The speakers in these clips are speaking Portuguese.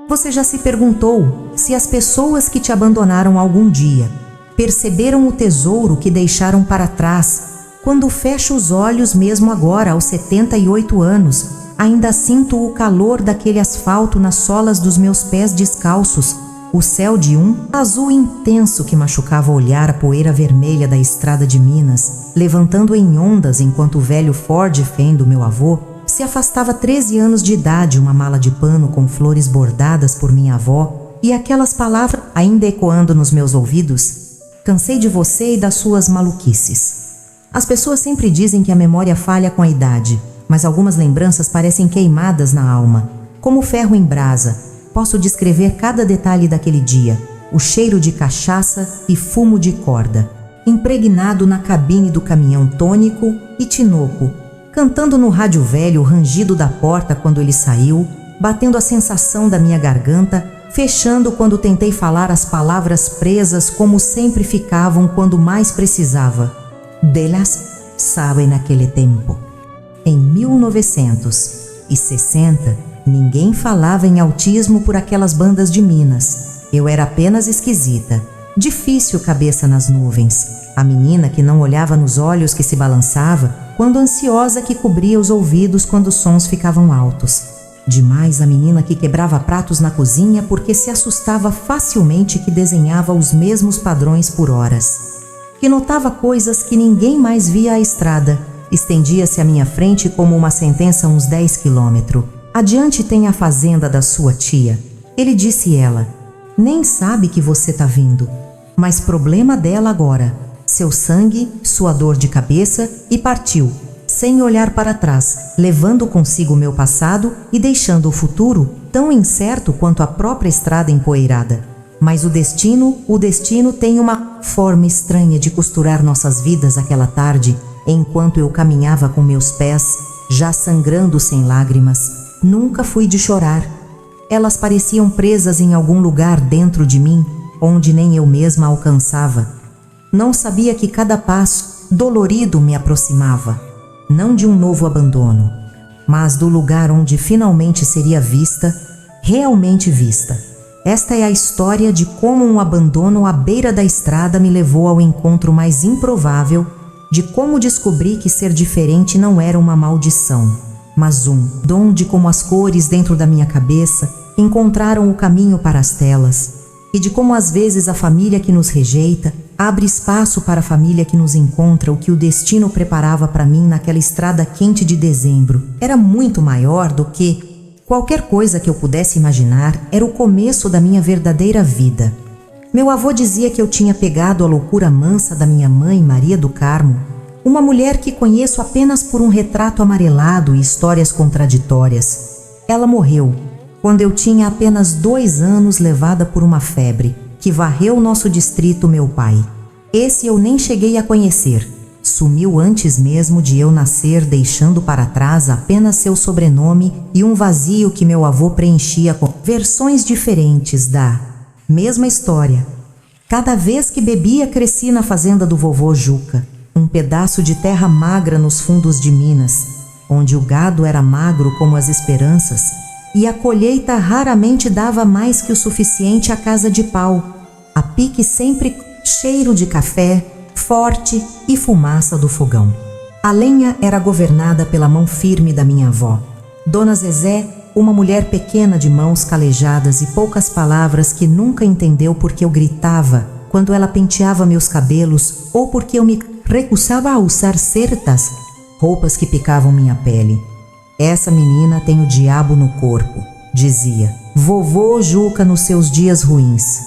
Você já se perguntou se as pessoas que te abandonaram algum dia perceberam o tesouro que deixaram para trás? Quando fecho os olhos, mesmo agora, aos 78 anos, ainda sinto o calor daquele asfalto nas solas dos meus pés descalços, o céu de um azul intenso que machucava olhar a poeira vermelha da estrada de Minas, levantando em ondas enquanto o velho Ford Fan do meu avô se afastava 13 anos de idade, uma mala de pano com flores bordadas por minha avó, e aquelas palavras ainda ecoando nos meus ouvidos: cansei de você e das suas maluquices. As pessoas sempre dizem que a memória falha com a idade, mas algumas lembranças parecem queimadas na alma. Como ferro em brasa, posso descrever cada detalhe daquele dia: o cheiro de cachaça e fumo de corda, impregnado na cabine do caminhão Tônico e Tinoco, cantando no rádio velho o rangido da porta quando ele saiu, batendo a sensação da minha garganta, fechando quando tentei falar as palavras presas como sempre ficavam quando mais precisava. Delas sabe naquele tempo. Em 1960, ninguém falava em autismo por aquelas bandas de Minas. Eu era apenas esquisita, difícil cabeça nas nuvens, a menina que não olhava nos olhos que se balançava, quando ansiosa que cobria os ouvidos quando os sons ficavam altos. Demais a menina que quebrava pratos na cozinha porque se assustava facilmente, que desenhava os mesmos padrões por horas, que notava coisas que ninguém mais via à estrada. Estendia-se à minha frente como uma sentença uns 10 quilômetros. Adiante tem a fazenda da sua tia. Ele disse ela: nem sabe que você tá vindo. Mas problema dela agora. Seu sangue, sua dor de cabeça, e partiu, sem olhar para trás, levando consigo o meu passado e deixando o futuro tão incerto quanto a própria estrada empoeirada. Mas o destino tem uma forma estranha de costurar nossas vidas aquela tarde, enquanto eu caminhava com meus pés, já sangrando sem lágrimas. Nunca fui de chorar. Elas pareciam presas em algum lugar dentro de mim, onde nem eu mesma alcançava. Não sabia que cada passo dolorido me aproximava, não de um novo abandono, mas do lugar onde finalmente seria vista, realmente vista. Esta é a história de como um abandono à beira da estrada me levou ao encontro mais improvável, de como descobri que ser diferente não era uma maldição, mas um dom, de como as cores dentro da minha cabeça encontraram o caminho para as telas, e de como às vezes a família que nos rejeita abre espaço para a família que nos encontra. O que o destino preparava para mim naquela estrada quente de dezembro era muito maior do que qualquer coisa que eu pudesse imaginar. Era o começo da minha verdadeira vida. Meu avô dizia que eu tinha pegado a loucura mansa da minha mãe, Maria do Carmo, uma mulher que conheço apenas por um retrato amarelado e histórias contraditórias. Ela morreu quando eu tinha apenas 2 anos, levada por uma febre que varreu nosso distrito. Meu pai, esse eu nem cheguei a conhecer, sumiu antes mesmo de eu nascer, deixando para trás apenas seu sobrenome e um vazio que meu avô preenchia com versões diferentes da mesma história. Cada vez que bebia, cresci na fazenda do vovô Juca, um pedaço de terra magra nos fundos de Minas, onde o gado era magro como as esperanças e a colheita raramente dava mais que o suficiente à casa de pau, a pique sempre cheiro de café forte e fumaça do fogão. A lenha era governada pela mão firme da minha avó, Dona Zezé, uma mulher pequena de mãos calejadas e poucas palavras, que nunca entendeu porque eu gritava quando ela penteava meus cabelos ou porque eu me recusava a usar certas roupas que picavam minha pele. Essa menina tem o diabo no corpo, dizia vovô Juca nos seus dias ruins.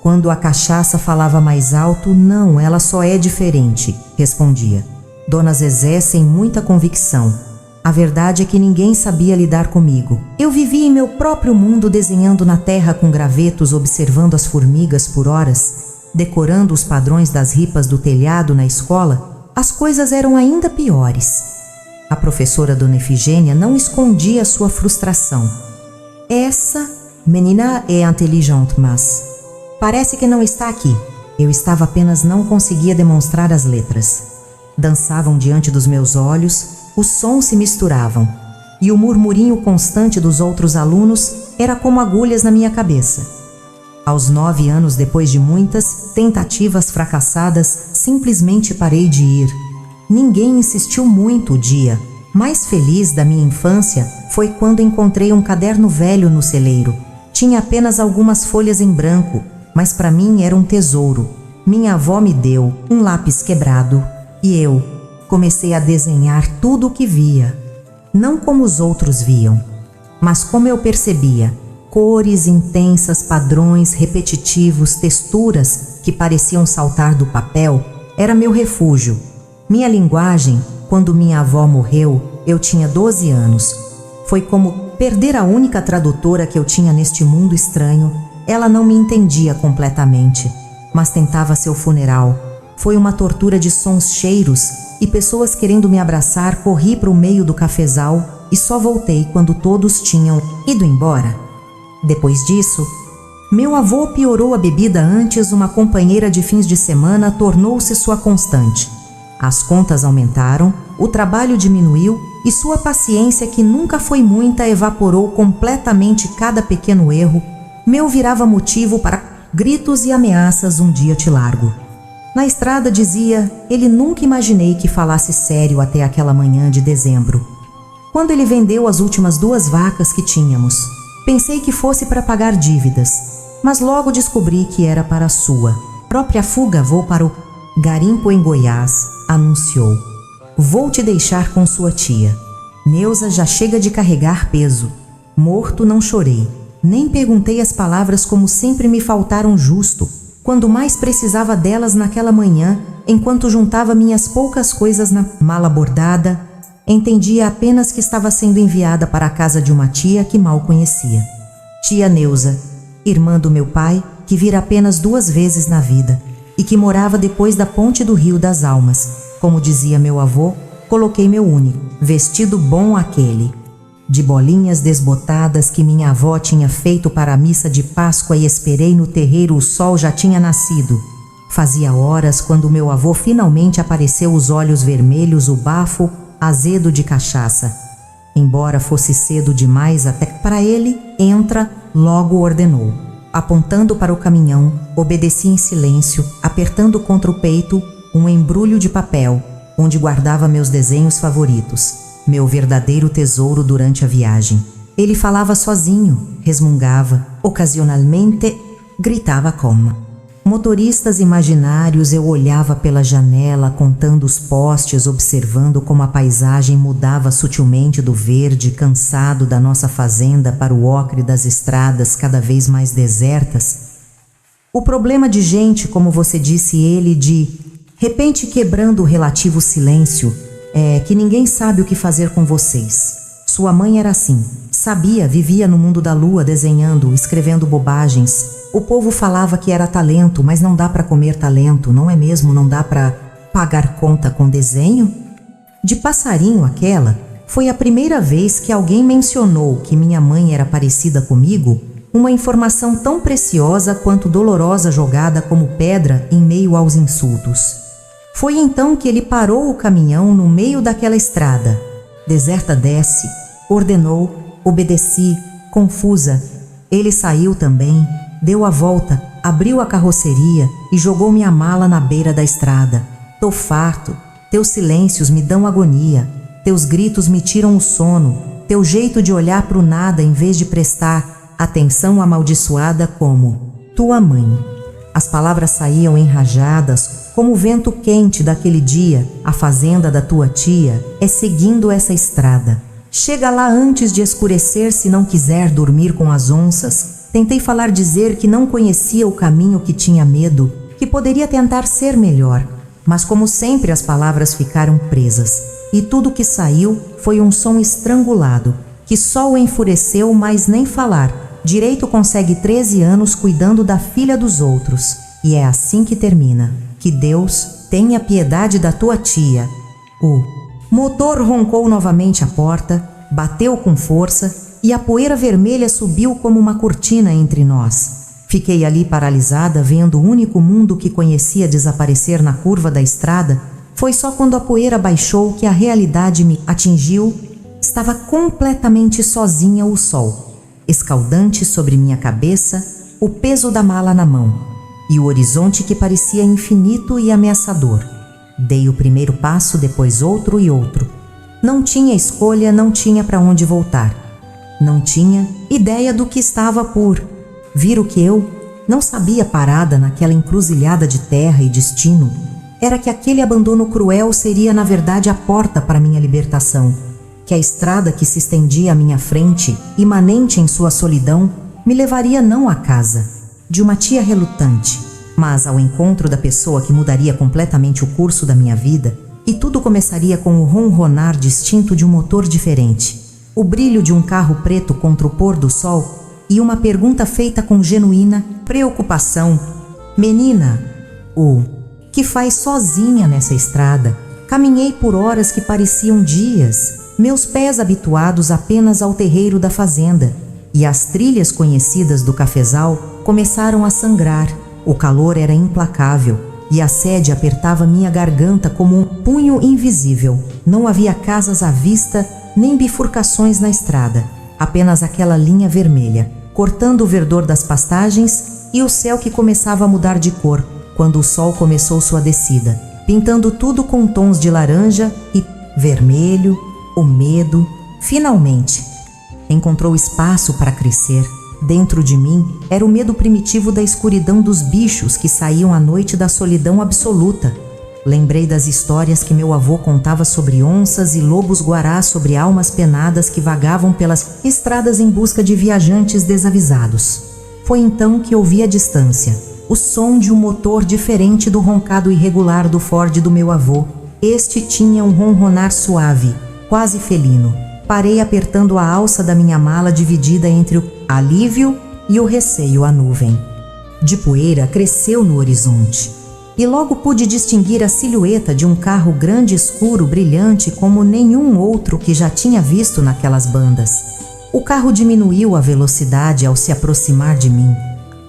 Quando a cachaça falava mais alto: não, ela só é diferente, respondia Dona Zezé sem muita convicção. A verdade é que ninguém sabia lidar comigo. Eu vivia em meu próprio mundo, desenhando na terra com gravetos, observando as formigas por horas, decorando os padrões das ripas do telhado. Na escola, as coisas eram ainda piores. A professora Dona Efigênia não escondia sua frustração. Essa menina é inteligente, mas parece que não está aqui. Eu estava apenas não conseguia demonstrar as letras. Dançavam diante dos meus olhos, os sons se misturavam. e o murmurinho constante dos outros alunos era como agulhas na minha cabeça. Aos 9 anos, depois de muitas tentativas fracassadas, simplesmente parei de ir. Ninguém insistiu muito o dia. Mais feliz da minha infância foi quando encontrei um caderno velho no celeiro. Tinha apenas algumas folhas em branco, mas para mim era um tesouro. Minha avó me deu um lápis quebrado e eu comecei a desenhar tudo o que via. Não como os outros viam, mas como eu percebia. Cores intensas, padrões repetitivos, texturas que pareciam saltar do papel, era meu refúgio. Minha linguagem, quando minha avó morreu, eu tinha 12 anos. Foi como perder a única tradutora que eu tinha neste mundo estranho. Ela não me entendia completamente, mas tentava seu funeral. Foi uma tortura de sons, cheiros e pessoas querendo me abraçar. Corri para o meio do cafezal e só voltei quando todos tinham ido embora. Depois disso, meu avô piorou a bebida. Antes uma companheira de fins de semana tornou-se sua constante. As contas aumentaram, o trabalho diminuiu e sua paciência, que nunca foi muita, evaporou completamente. Cada pequeno erro meu virava motivo para gritos e ameaças. Um dia te largo. Na estrada dizia ele. Nunca imaginei que falasse sério até aquela manhã de dezembro, quando ele vendeu as últimas 2 vacas que tínhamos. Pensei que fosse para pagar dívidas, mas logo descobri que era para a sua própria fuga. Vou para o garimpo em Goiás, anunciou. Vou te deixar com sua tia. Neuza já chega de carregar peso. Morto, não chorei, nem perguntei as palavras, como sempre me faltaram justo quando mais precisava delas naquela manhã. Enquanto juntava minhas poucas coisas na mala bordada, entendia apenas que estava sendo enviada para a casa de uma tia que mal conhecia. Tia Neuza, irmã do meu pai, que vira apenas 2 vezes na vida e que morava depois da ponte do Rio das Almas. Como dizia meu avô, coloquei meu único vestido bom, aquele de bolinhas desbotadas que minha avó tinha feito para a missa de Páscoa, e esperei no terreiro. O sol já tinha nascido. Fazia horas quando meu avô finalmente apareceu, os olhos vermelhos, o bafo azedo de cachaça. Embora fosse cedo demais até para ele, entra, logo ordenou. Apontando para o caminhão, obedeci em silêncio, apertando contra o peito um embrulho de papel, onde guardava meus desenhos favoritos, meu verdadeiro tesouro durante a viagem. Ele falava sozinho, resmungava, ocasionalmente gritava como motoristas imaginários. Eu olhava pela janela, contando os postes, observando como a paisagem mudava sutilmente do verde cansado da nossa fazenda para o ocre das estradas cada vez mais desertas. O problema de gente, como você disse, ele de repente quebrando o relativo silêncio, é que ninguém sabe o que fazer com vocês. Sua mãe era assim, sabia, vivia no mundo da lua, desenhando, escrevendo bobagens. O povo falava que era talento, mas não dá para comer talento, não é mesmo? Não dá para pagar conta com desenho? De passarinho aquela, foi a primeira vez que alguém mencionou que minha mãe era parecida comigo, uma informação tão preciosa quanto dolorosa, jogada como pedra em meio aos insultos. Foi então que ele parou o caminhão no meio daquela estrada. Deserta, desce, ordenou, obedeci, confusa. Ele saiu também, deu a volta, abriu a carroceria e jogou minha mala na beira da estrada. Tô farto, teus silêncios me dão agonia, teus gritos me tiram o sono, teu jeito de olhar pro nada em vez de prestar atenção amaldiçoada como tua mãe. As palavras saíam enrajadas, como o vento quente daquele dia. A fazenda da tua tia é seguindo essa estrada. Chega lá antes de escurecer, se não quiser dormir com as onças. Tentei falar, dizer que não conhecia o caminho, que tinha medo, que poderia tentar ser melhor. Mas como sempre as palavras ficaram presas, e tudo que saiu foi um som estrangulado, que só o enfureceu, mas nem falar. Direito consegue 13 anos cuidando da filha dos outros. E é assim que termina. Que Deus tenha piedade da tua tia. O motor roncou novamente a porta, bateu com força e a poeira vermelha subiu como uma cortina entre nós. Fiquei ali paralisada, vendo o único mundo que conhecia desaparecer na curva da estrada. Foi só quando a poeira baixou que a realidade me atingiu. estava completamente sozinha o sol, escaldante sobre minha cabeça, o peso da mala na mão, e o horizonte que parecia infinito e ameaçador. Dei o primeiro passo, depois outro e outro. Não tinha escolha, não tinha para onde voltar. Não tinha ideia do que estava por vir. O que eu não sabia, parada naquela encruzilhada de terra e destino, era que aquele abandono cruel seria na verdade a porta para minha libertação, que a estrada que se estendia à minha frente, imanente em sua solidão, me levaria não à casa de uma tia relutante, mas ao encontro da pessoa que mudaria completamente o curso da minha vida, e tudo começaria com o ronronar distinto de um motor diferente, o brilho de um carro preto contra o pôr do sol e uma pergunta feita com genuína preocupação: menina, o que faz sozinha nessa estrada? Caminhei por horas que pareciam dias, meus pés habituados apenas ao terreiro da fazenda, e as trilhas conhecidas do cafezal começaram a sangrar. O calor era implacável e a sede apertava minha garganta como um punho invisível. Não havia casas à vista, nem bifurcações na estrada, apenas aquela linha vermelha, cortando o verdor das pastagens e o céu que começava a mudar de cor quando o sol começou sua descida, pintando tudo com tons de laranja e vermelho. O medo, finalmente, encontrou espaço para crescer. Dentro de mim era o medo primitivo da escuridão dos bichos que saíam à noite da solidão absoluta. Lembrei das histórias que meu avô contava sobre onças e lobos-guarás, sobre almas penadas que vagavam pelas estradas em busca de viajantes desavisados. Foi então que ouvi à distância o som de um motor diferente do roncado irregular do Ford do meu avô. Este tinha um ronronar suave, quase felino. Parei apertando a alça da minha mala, dividida entre o alívio e o receio. A nuvem de poeira cresceu no horizonte e logo pude distinguir a silhueta de um carro grande, escuro, brilhante como nenhum outro que já tinha visto naquelas bandas. O carro diminuiu a velocidade ao se aproximar de mim,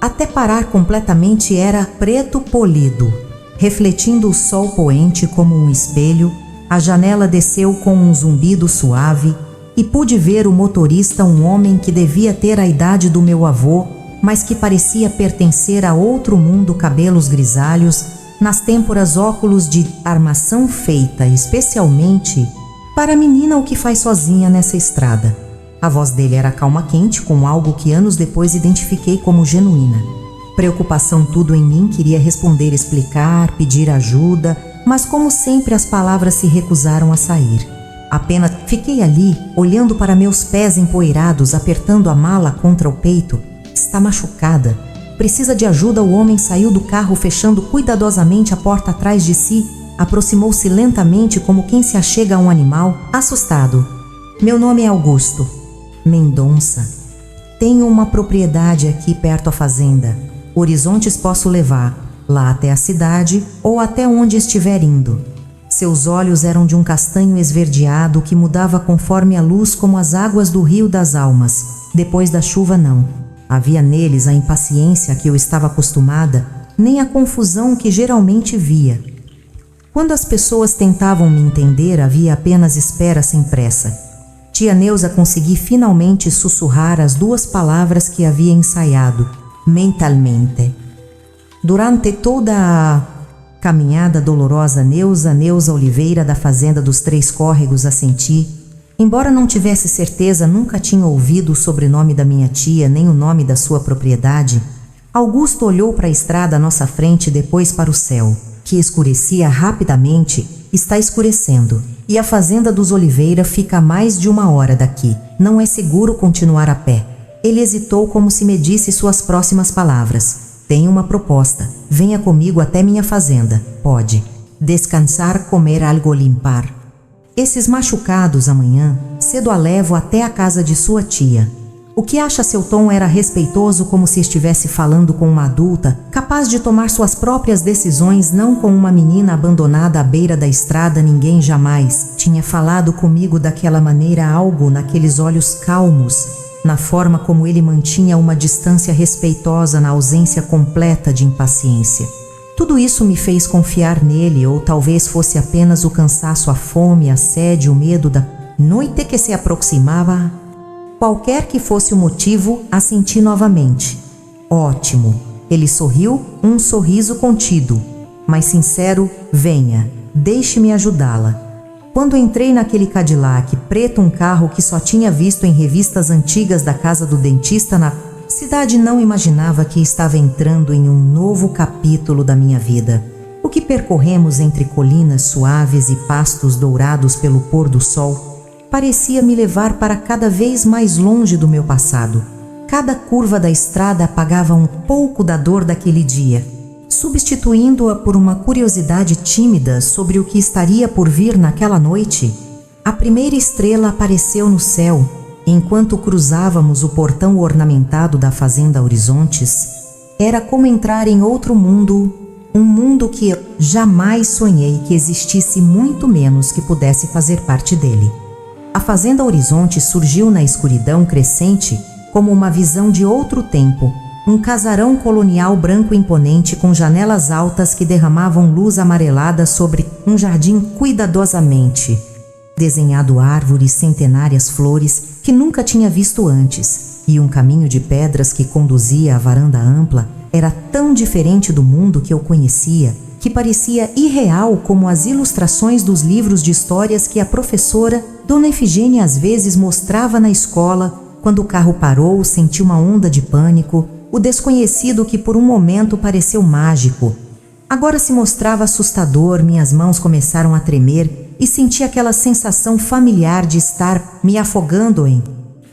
até parar completamente. Era preto polido, refletindo o sol poente como um espelho. A janela desceu com um zumbido suave e pude ver o motorista, um homem que devia ter a idade do meu avô, mas que parecia pertencer a outro mundo. Cabelos grisalhos, nas têmporas óculos de armação feita especialmente para a menina o que faz sozinha nessa estrada. A voz dele era calma, quente, com algo que anos depois identifiquei como genuína. Preocupação tudo em mim, queria responder, explicar, pedir ajuda, mas como sempre as palavras se recusaram a sair. Apenas fiquei ali, olhando para meus pés empoeirados, apertando a mala contra o peito. Está machucada. Precisa de ajuda. O homem saiu do carro, fechando cuidadosamente a porta atrás de si. Aproximou-se lentamente, como quem se achega a um animal, assustado. Meu nome é Augusto Mendonça. Tenho uma propriedade aqui perto à fazenda. Horizontes posso levar, lá até a cidade ou até onde estiver indo. Seus olhos eram de um castanho esverdeado que mudava conforme a luz, como as águas do rio das almas. Depois da chuva, não havia neles a impaciência a que eu estava acostumada, nem a confusão que geralmente via. Quando as pessoas tentavam me entender, havia apenas espera sem pressa. Tia Neuza, consegui finalmente sussurrar as duas palavras que havia ensaiado mentalmente. Durante toda a caminhada dolorosa, Neuza Oliveira, da fazenda dos Três Córregos, assenti. Embora não tivesse certeza, nunca tinha ouvido o sobrenome da minha tia, nem o nome da sua propriedade. Augusto olhou para a estrada à nossa frente, depois para o céu, que escurecia rapidamente. Está escurecendo, e a fazenda dos Oliveira fica a mais de 1 hora daqui. Não é seguro continuar a pé. Ele hesitou, como se medisse suas próximas palavras. Tenho uma proposta. Venha comigo até minha fazenda. Pode descansar, comer algo, limpar esses machucados. Amanhã cedo a levo até a casa de sua tia. O que acha? Seu tom era respeitoso, como se estivesse falando com uma adulta, capaz de tomar suas próprias decisões, não com uma menina abandonada à beira da estrada. Ninguém jamais tinha falado comigo daquela maneira. Algo naqueles olhos calmos, na forma como ele mantinha uma distância respeitosa, na ausência completa de impaciência. Tudo isso me fez confiar nele, ou talvez fosse apenas o cansaço, a fome, a sede, o medo da noite que se aproximava. Qualquer que fosse o motivo, a senti novamente. Ótimo. Ele sorriu, um sorriso contido, mas sincero. Venha, deixe-me ajudá-la. Quando entrei naquele Cadillac preto, um carro que só tinha visto em revistas antigas da casa do dentista na cidade, não imaginava que estava entrando em um novo capítulo da minha vida. O que percorremos entre colinas suaves e pastos dourados pelo pôr do sol parecia me levar para cada vez mais longe do meu passado. Cada curva da estrada apagava um pouco da dor daquele dia, substituindo-a por uma curiosidade tímida sobre o que estaria por vir naquela noite. A primeira estrela apareceu no céu, enquanto cruzávamos o portão ornamentado da Fazenda Horizontes. Era como entrar em outro mundo, um mundo que eu jamais sonhei que existisse, muito menos que pudesse fazer parte dele. A Fazenda Horizonte surgiu na escuridão crescente como uma visão de outro tempo, um casarão colonial branco imponente com janelas altas que derramavam luz amarelada sobre um jardim cuidadosamente desenhado, árvores, centenárias flores que nunca tinha visto antes, e um caminho de pedras que conduzia à varanda ampla. Era tão diferente do mundo que eu conhecia que parecia irreal, como as ilustrações dos livros de histórias que a professora Dona Efigênia às vezes mostrava na escola. Quando o carro parou, senti uma onda de pânico. O desconhecido, que por um momento pareceu mágico, agora se mostrava assustador. Minhas mãos começaram a tremer e senti aquela sensação familiar de estar me afogando em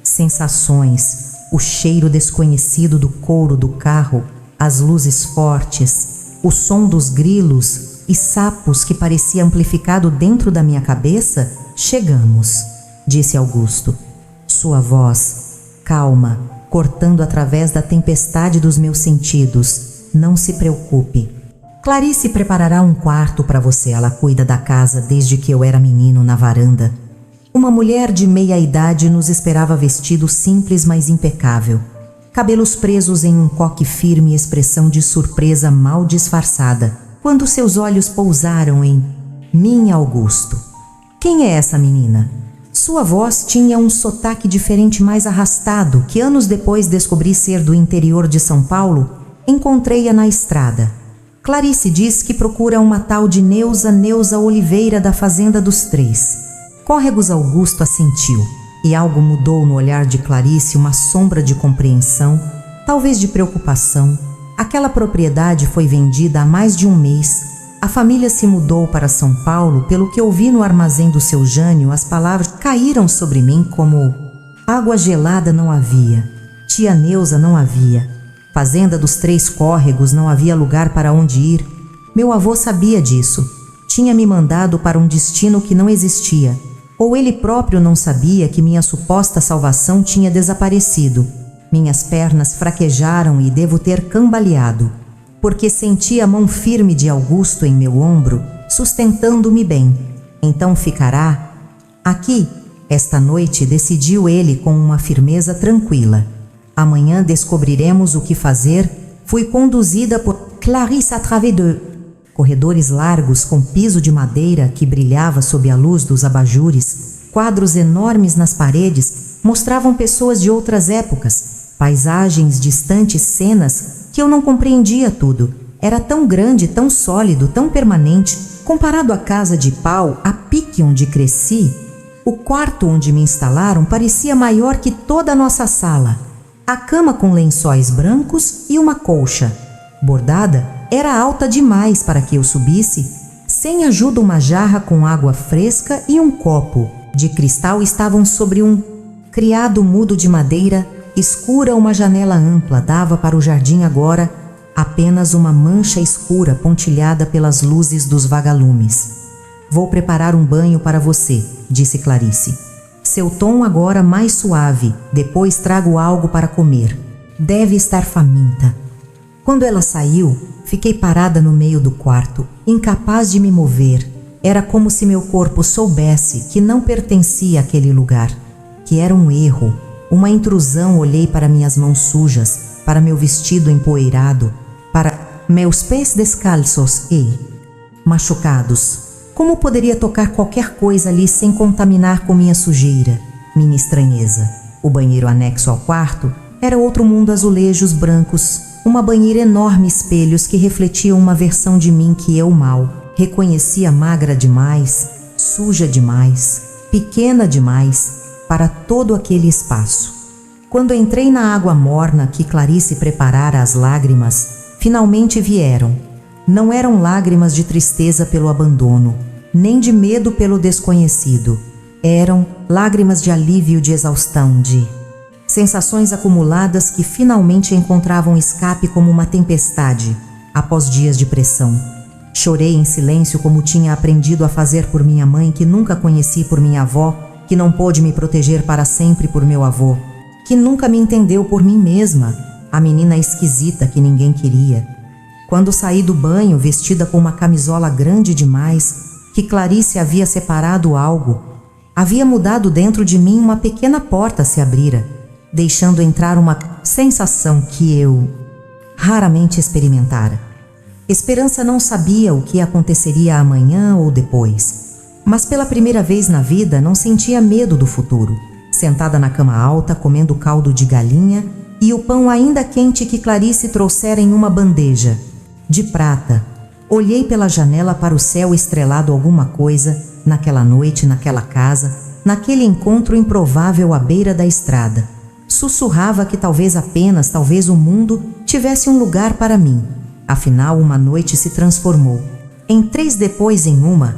sensações. O cheiro desconhecido do couro do carro, as luzes fortes, o som dos grilos e sapos que parecia amplificado dentro da minha cabeça. Chegamos, disse Augusto. Sua voz, calma, cortando através da tempestade dos meus sentidos. Não se preocupe. Clarice preparará um quarto para você. Ela cuida da casa desde que eu era menino na varanda. Uma mulher de meia idade nos esperava, vestido simples, mas impecável. Cabelos presos em um coque firme e expressão de surpresa mal disfarçada, quando seus olhos pousaram em mim. Augusto. Quem é essa menina? Sua voz tinha um sotaque diferente, mais arrastado, que anos depois descobri ser do interior de São Paulo. Encontrei-a na estrada. Clarice diz que procura uma tal de Neuza Oliveira, da Fazenda dos Três Córregos. Augusto assentiu, e algo mudou no olhar de Clarice, uma sombra de compreensão, talvez de preocupação. Aquela propriedade foi vendida há mais de um mês. A família se mudou para São Paulo. Pelo que ouvi no armazém do seu Jânio, as palavras caíram sobre mim como água gelada. Não havia. Tia Neuza não havia. Fazenda dos Três Córregos não havia lugar para onde ir. Meu avô sabia disso. Tinha me mandado para um destino que não existia. Ou ele próprio não sabia que minha suposta salvação tinha desaparecido. Minhas pernas fraquejaram e devo ter cambaleado, porque senti a mão firme de Augusto em meu ombro, sustentando-me bem. Então ficará aqui esta noite, decidiu ele com uma firmeza tranquila. Amanhã descobriremos o que fazer. Fui conduzida por Clarice a través de corredores largos com piso de madeira que brilhava sob a luz dos abajures. Quadros enormes nas paredes mostravam pessoas de outras épocas, paisagens distantes, cenas que eu não compreendia tudo. Era tão grande, tão sólido, tão permanente. Comparado à casa de pau, a pique onde cresci, o quarto onde me instalaram parecia maior que toda a nossa sala. A cama, com lençóis brancos e uma colcha bordada, era alta demais para que eu subisse. Sem ajuda, uma jarra com água fresca e um copo de cristal estavam sobre um criado mudo de madeira escura. Uma janela ampla dava para o jardim, agora apenas uma mancha escura pontilhada pelas luzes dos vagalumes. Vou preparar um banho para você, disse Clarice. Seu tom agora mais suave. Depois trago algo para comer. Deve estar faminta. Quando ela saiu, fiquei parada no meio do quarto, incapaz de me mover. Era como se meu corpo soubesse que não pertencia àquele lugar, que era um erro, uma intrusão. Olhei para minhas mãos sujas, para meu vestido empoeirado, para meus pés descalços e machucados. Como poderia tocar qualquer coisa ali sem contaminar com minha sujeira, minha estranheza? O banheiro anexo ao quarto era outro mundo, azulejos brancos, uma banheira enorme, espelhos que refletiam uma versão de mim que eu mal reconhecia, magra demais, suja demais, pequena demais para todo aquele espaço. Quando entrei na água morna que Clarice preparara, as lágrimas finalmente vieram. Não eram lágrimas de tristeza pelo abandono, nem de medo pelo desconhecido. Eram lágrimas de alívio, de exaustão, de sensações acumuladas que finalmente encontravam escape como uma tempestade após dias de pressão. Chorei em silêncio como tinha aprendido a fazer por minha mãe, que nunca conheci, por minha avó, que não pôde me proteger para sempre, por meu avô, que nunca me entendeu, por mim mesma, a menina esquisita que ninguém queria. Quando saí do banho, vestida com uma camisola grande demais, que Clarice havia separado algo, havia mudado dentro de mim, uma pequena porta se abrira, deixando entrar uma sensação que eu raramente experimentara. Esperança não sabia o que aconteceria amanhã ou depois, mas pela primeira vez na vida não sentia medo do futuro. Sentada na cama alta, comendo caldo de galinha e o pão ainda quente que Clarice trouxera em uma bandeja de prata, olhei pela janela para o céu estrelado. Alguma coisa, naquela noite, naquela casa, naquele encontro improvável à beira da estrada, sussurrava que talvez, apenas talvez, o mundo tivesse um lugar para mim. Afinal, uma noite se transformou em 3, depois em uma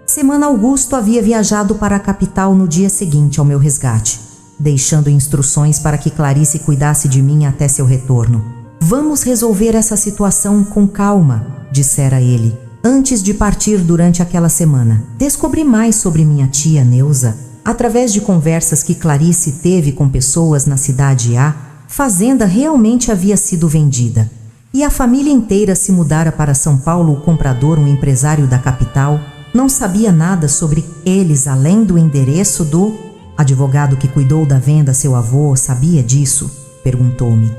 semana. Augusto havia viajado para a capital no dia seguinte ao meu resgate, deixando instruções para que Clarice cuidasse de mim até seu retorno. Vamos resolver essa situação com calma, dissera ele, antes de partir. Durante aquela semana, descobri mais sobre minha tia Neuza, através de conversas que Clarice teve com pessoas na cidade. A fazenda realmente havia sido vendida e a família inteira se mudara para São Paulo. O comprador, um empresário da capital, não sabia nada sobre eles além do endereço do advogado que cuidou da venda. Seu avô sabia disso? Perguntou-me.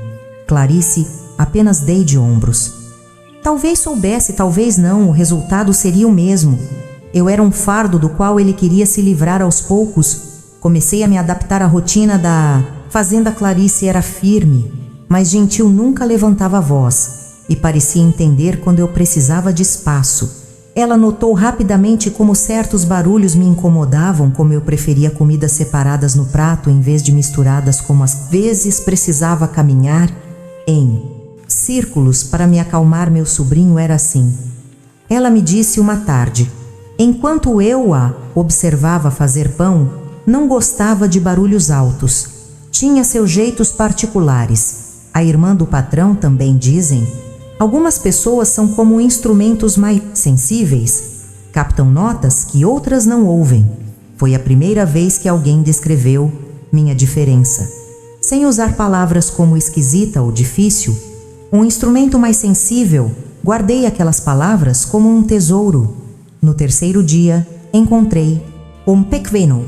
Clarice, apenas dei de ombros. Talvez soubesse, talvez não, o resultado seria o mesmo. Eu era um fardo do qual ele queria se livrar aos poucos. Comecei a me adaptar à rotina da fazenda. Clarice era firme, mas gentil, nunca levantava a voz e parecia entender quando eu precisava de espaço. Ela notou rapidamente como certos barulhos me incomodavam, como eu preferia comidas separadas no prato em vez de misturadas, como às vezes precisava caminhar em círculos para me acalmar. Meu sobrinho era assim. Ela me disse uma tarde, enquanto eu a observava fazer pão, não gostava de barulhos altos. Tinha seus jeitos particulares. A irmã do patrão também, dizem. Algumas pessoas são como instrumentos mais sensíveis, captam notas que outras não ouvem. Foi a primeira vez que alguém descreveu minha diferença, sem usar palavras como esquisita ou difícil. Um instrumento mais sensível. Guardei aquelas palavras como um tesouro. No terceiro dia, encontrei um pequeno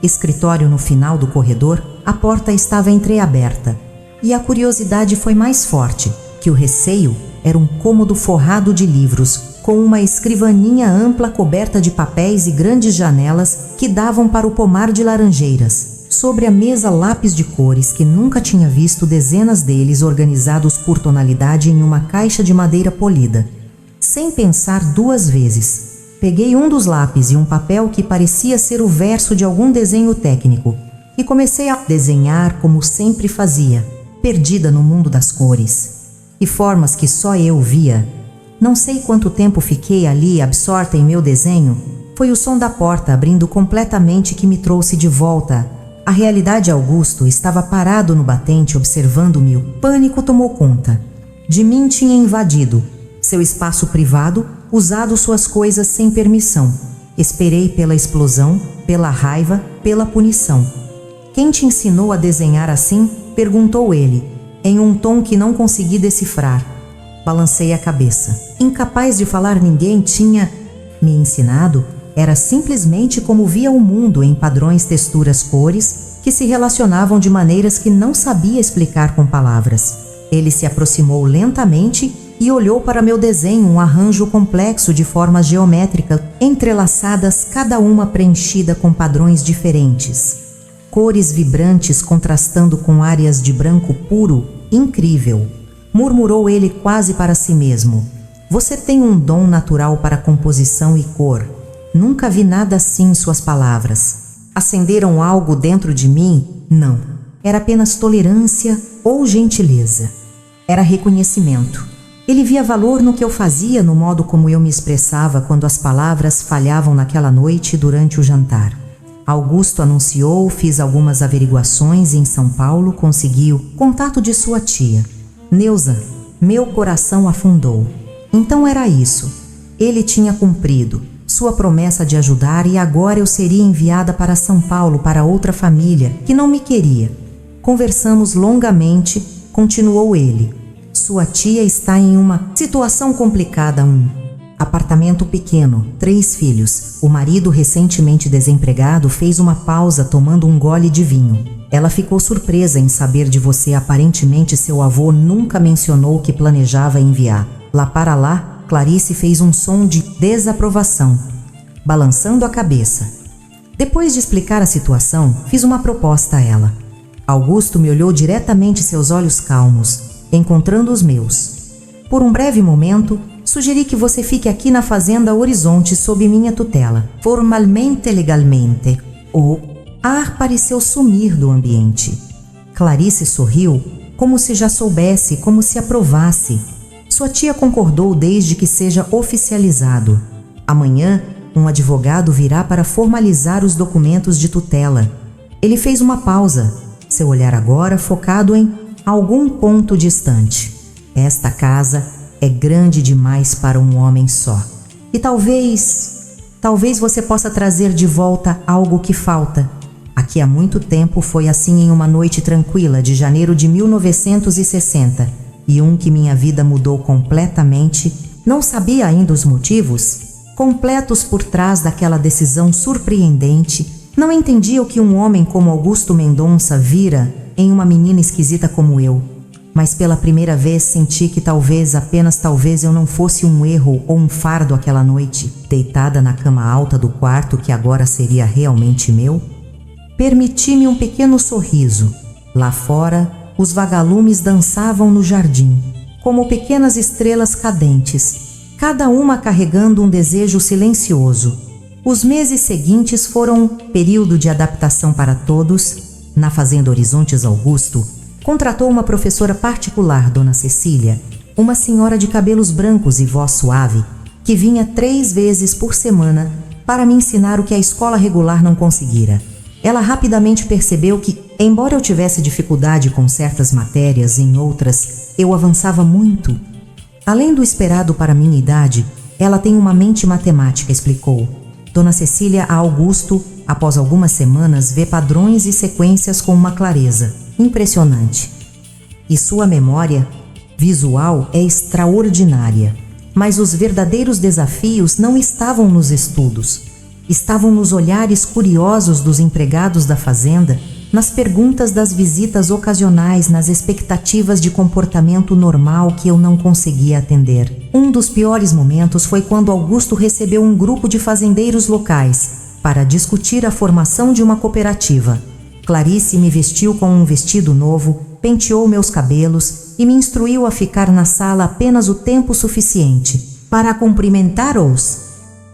escritório no final do corredor. A porta estava entreaberta e a curiosidade foi mais forte que o receio. Era um cômodo forrado de livros, com uma escrivaninha ampla coberta de papéis e grandes janelas que davam para o pomar de laranjeiras. Sobre a mesa, lápis de cores que nunca tinha visto, dezenas deles organizados por tonalidade em uma caixa de madeira polida. Sem pensar 2 vezes, peguei um dos lápis e um papel que parecia ser o verso de algum desenho técnico e comecei a desenhar como sempre fazia, perdida no mundo das cores e formas que só eu via. Não sei quanto tempo fiquei ali absorta em meu desenho. Foi o som da porta abrindo completamente que me trouxe de volta à realidade. Augusto estava parado no batente observando-me. O pânico tomou conta de mim. Tinha invadido seu espaço privado, usado suas coisas sem permissão. Esperei pela explosão, pela raiva, pela punição. Quem te ensinou a desenhar assim? Perguntou ele, em um tom que não consegui decifrar. Balancei a cabeça. Incapaz de falar. Ninguém tinha me ensinado. Era simplesmente como via o mundo, em padrões, texturas, cores, que se relacionavam de maneiras que não sabia explicar com palavras. Ele se aproximou lentamente e olhou para meu desenho, um arranjo complexo de formas geométricas, entrelaçadas, cada uma preenchida com padrões diferentes. Cores vibrantes contrastando com áreas de branco puro, incrível. Murmurou ele quase para si mesmo. Você tem um dom natural para composição e cor. Nunca vi nada assim em suas palavras. Acenderam algo dentro de mim? Não. Era apenas tolerância ou gentileza. Era reconhecimento. Ele via valor no que eu fazia, no modo como eu me expressava quando as palavras falhavam naquela noite durante o jantar. Augusto anunciou, fiz algumas averiguações em São Paulo, conseguiu contato de sua tia. Neuza, meu coração afundou. Então era isso. Ele tinha cumprido sua promessa de ajudar e agora eu seria enviada para São Paulo para outra família que não me queria. Conversamos longamente, continuou ele. Sua tia está em uma situação complicada. Apartamento pequeno, 3 filhos. O marido, recentemente desempregado, fez uma pausa tomando um gole de vinho. Ela ficou surpresa em saber de você. Aparentemente seu avô nunca mencionou que planejava enviar. Lá para lá, Clarice fez um som de desaprovação, balançando a cabeça. Depois de explicar a situação, fiz uma proposta a ela. Augusto me olhou diretamente, seus olhos calmos, encontrando os meus. Por um breve momento, sugeri que você fique aqui na Fazenda Horizonte sob minha tutela, formalmente e legalmente. O ar pareceu sumir do ambiente. Clarice sorriu, como se já soubesse, como se aprovasse. Sua tia concordou desde que seja oficializado. Amanhã, um advogado virá para formalizar os documentos de tutela. Ele fez uma pausa, seu olhar agora focado em algum ponto distante. Esta casa é grande demais para um homem só. E talvez você possa trazer de volta algo que falta. Aqui há muito tempo foi assim em uma noite tranquila de janeiro de 1960. E que minha vida mudou completamente, não sabia ainda os motivos, completos por trás daquela decisão surpreendente, não entendia o que um homem como Augusto Mendonça vira em uma menina esquisita como eu. Mas pela primeira vez senti que talvez, apenas talvez, eu não fosse um erro ou um fardo aquela noite, deitada na cama alta do quarto que agora seria realmente meu. Permiti-me um pequeno sorriso. Lá fora, os vagalumes dançavam no jardim, como pequenas estrelas cadentes, cada uma carregando um desejo silencioso. Os meses seguintes foram um período de adaptação para todos. Na Fazenda Horizontes, Augusto contratou uma professora particular, Dona Cecília, uma senhora de cabelos brancos e voz suave, que vinha 3 vezes por semana para me ensinar o que a escola regular não conseguira. Ela rapidamente percebeu que, embora eu tivesse dificuldade com certas matérias, em outras eu avançava muito. Além do esperado para minha idade, ela tem uma mente matemática, explicou. Dona Cecília a Augusto, após algumas semanas, vê padrões e sequências com uma clareza impressionante. E sua memória visual é extraordinária. Mas os verdadeiros desafios não estavam nos estudos. Estavam nos olhares curiosos dos empregados da fazenda, nas perguntas das visitas ocasionais, nas expectativas de comportamento normal que eu não conseguia atender. Um dos piores momentos foi quando Augusto recebeu um grupo de fazendeiros locais para discutir a formação de uma cooperativa. Clarice me vestiu com um vestido novo, penteou meus cabelos e me instruiu a ficar na sala apenas o tempo suficiente para cumprimentar os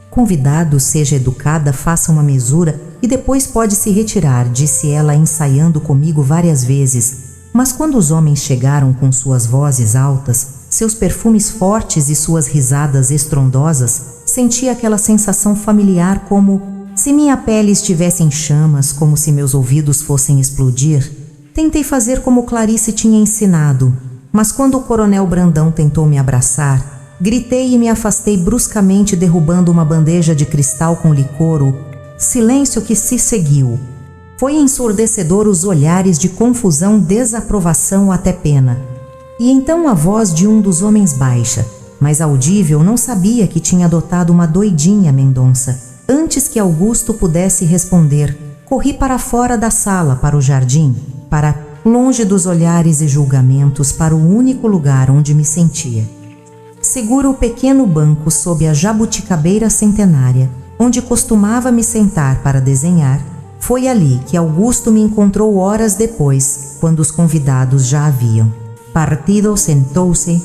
convidados. Seja educada, faça uma mesura e depois pode se retirar, disse ela, ensaiando comigo várias vezes. Mas quando os homens chegaram com suas vozes altas, seus perfumes fortes e suas risadas estrondosas, senti aquela sensação familiar, como se minha pele estivesse em chamas, como se meus ouvidos fossem explodir. Tentei fazer como Clarice tinha ensinado, mas quando o coronel Brandão tentou me abraçar, gritei e me afastei bruscamente, derrubando uma bandeja de cristal com licor. Silêncio que se seguiu. Foi ensurdecedor, os olhares de confusão, desaprovação, até pena. E então a voz de um dos homens, baixa, mas audível, não sabia que tinha adotado uma doidinha, Mendonça. Antes que Augusto pudesse responder, corri para fora da sala, para o jardim, para longe dos olhares e julgamentos, para o único lugar onde me sentia Seguro o pequeno banco sob a jabuticabeira centenária, onde costumava me sentar para desenhar, foi ali que Augusto me encontrou horas depois, quando os convidados já haviam partido. Sentou-se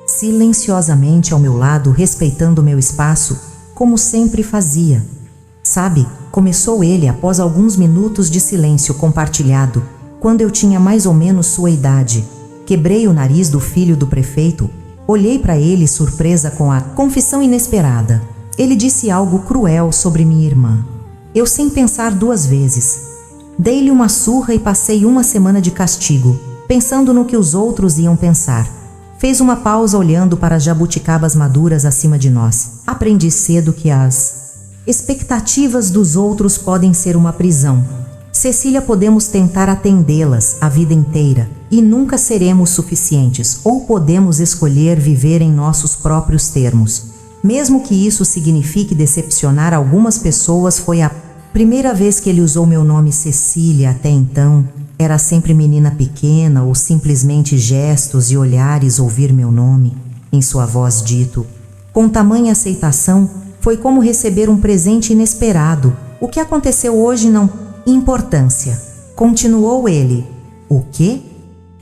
silenciosamente ao meu lado, respeitando meu espaço, como sempre fazia. Sabe, começou ele após alguns minutos de silêncio compartilhado, quando eu tinha mais ou menos sua idade. Quebrei o nariz do filho do prefeito. Olhei para ele surpresa com a confissão inesperada. Ele disse algo cruel sobre minha irmã. Eu, sem pensar duas vezes, dei-lhe uma surra e passei uma semana de castigo, pensando no que os outros iam pensar. Fez uma pausa olhando para as jabuticabas maduras acima de nós. Aprendi cedo que as expectativas dos outros podem ser uma prisão. Cecília, podemos tentar atendê-las a vida inteira e nunca seremos suficientes, ou podemos escolher viver em nossos próprios termos. Mesmo que isso signifique decepcionar algumas pessoas, foi a primeira vez que ele usou meu nome Cecília. Até então, era sempre menina pequena ou simplesmente gestos e olhares ouvir meu nome em sua voz dito. Com tamanha aceitação, foi como receber um presente inesperado. O que aconteceu hoje não importância, continuou ele. O que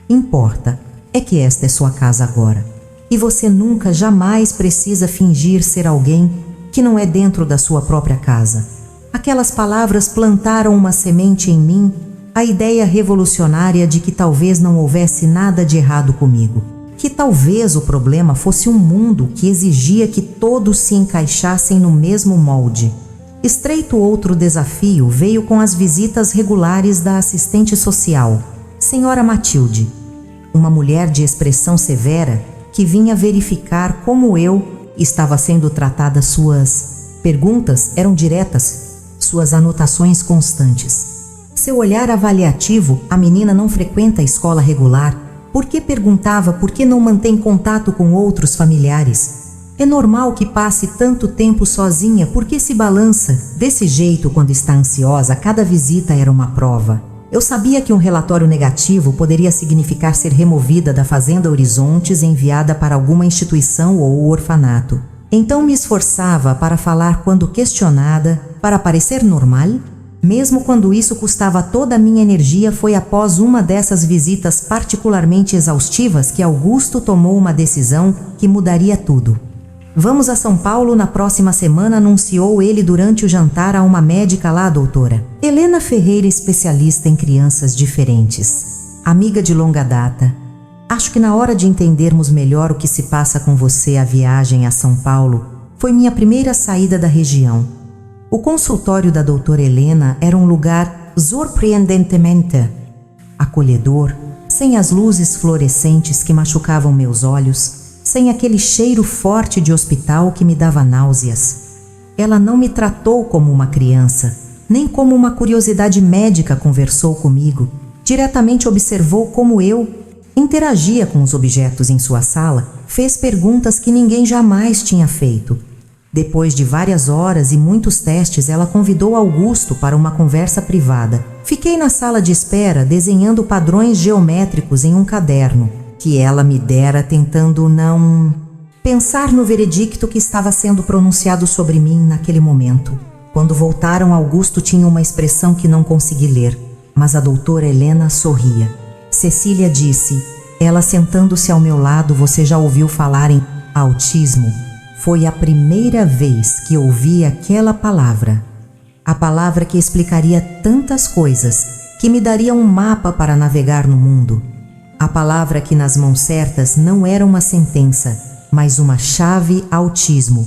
importa é que esta é sua casa agora. E você nunca, jamais precisa fingir ser alguém que não é dentro da sua própria casa. Aquelas palavras plantaram uma semente em mim, a ideia revolucionária de que talvez não houvesse nada de errado comigo. Que talvez o problema fosse um mundo que exigia que todos se encaixassem no mesmo molde. Estreito outro desafio veio com as visitas regulares da assistente social, Senhora Matilde, uma mulher de expressão severa que vinha verificar como eu estava sendo tratada. Suas perguntas eram diretas, suas anotações constantes. Seu olhar avaliativo. A menina não frequenta a escola regular. Por que, perguntava, por que não mantém contato com outros familiares? É normal que passe tanto tempo sozinha, por que se balança desse jeito quando está ansiosa? Cada visita era uma prova. Eu sabia que um relatório negativo poderia significar ser removida da Fazenda Horizontes e enviada para alguma instituição ou orfanato. Então me esforçava para falar quando questionada, para parecer normal, mesmo quando isso custava toda a minha energia. Foi após uma dessas visitas particularmente exaustivas que Augusto tomou uma decisão que mudaria tudo. Vamos a São Paulo na próxima semana, anunciou ele durante o jantar a uma médica lá, a doutora Helena Ferreira, especialista em crianças diferentes, amiga de longa data. Acho que na hora de entendermos melhor o que se passa com você, a viagem a São Paulo foi minha primeira saída da região. O consultório da doutora Helena era um lugar surpreendentemente acolhedor, sem as luzes fluorescentes que machucavam meus olhos, sem aquele cheiro forte de hospital que me dava náuseas. Ela não me tratou como uma criança, nem como uma curiosidade médica. Conversou comigo, diretamente observou como eu interagia com os objetos em sua sala, fez perguntas que ninguém jamais tinha feito. Depois de várias horas e muitos testes, ela convidou Augusto para uma conversa privada. Fiquei na sala de espera desenhando padrões geométricos em um caderno que ela me dera, tentando não pensar no veredicto que estava sendo pronunciado sobre mim naquele momento. Quando voltaram, Augusto tinha uma expressão que não consegui ler, mas a doutora Helena sorria. Cecília, disse ela sentando-se ao meu lado, você já ouviu falar em autismo? Foi a primeira vez que ouvi aquela palavra. A palavra que explicaria tantas coisas, que me daria um mapa para navegar no mundo. A palavra que nas mãos certas não era uma sentença, mas uma chave. Autismo.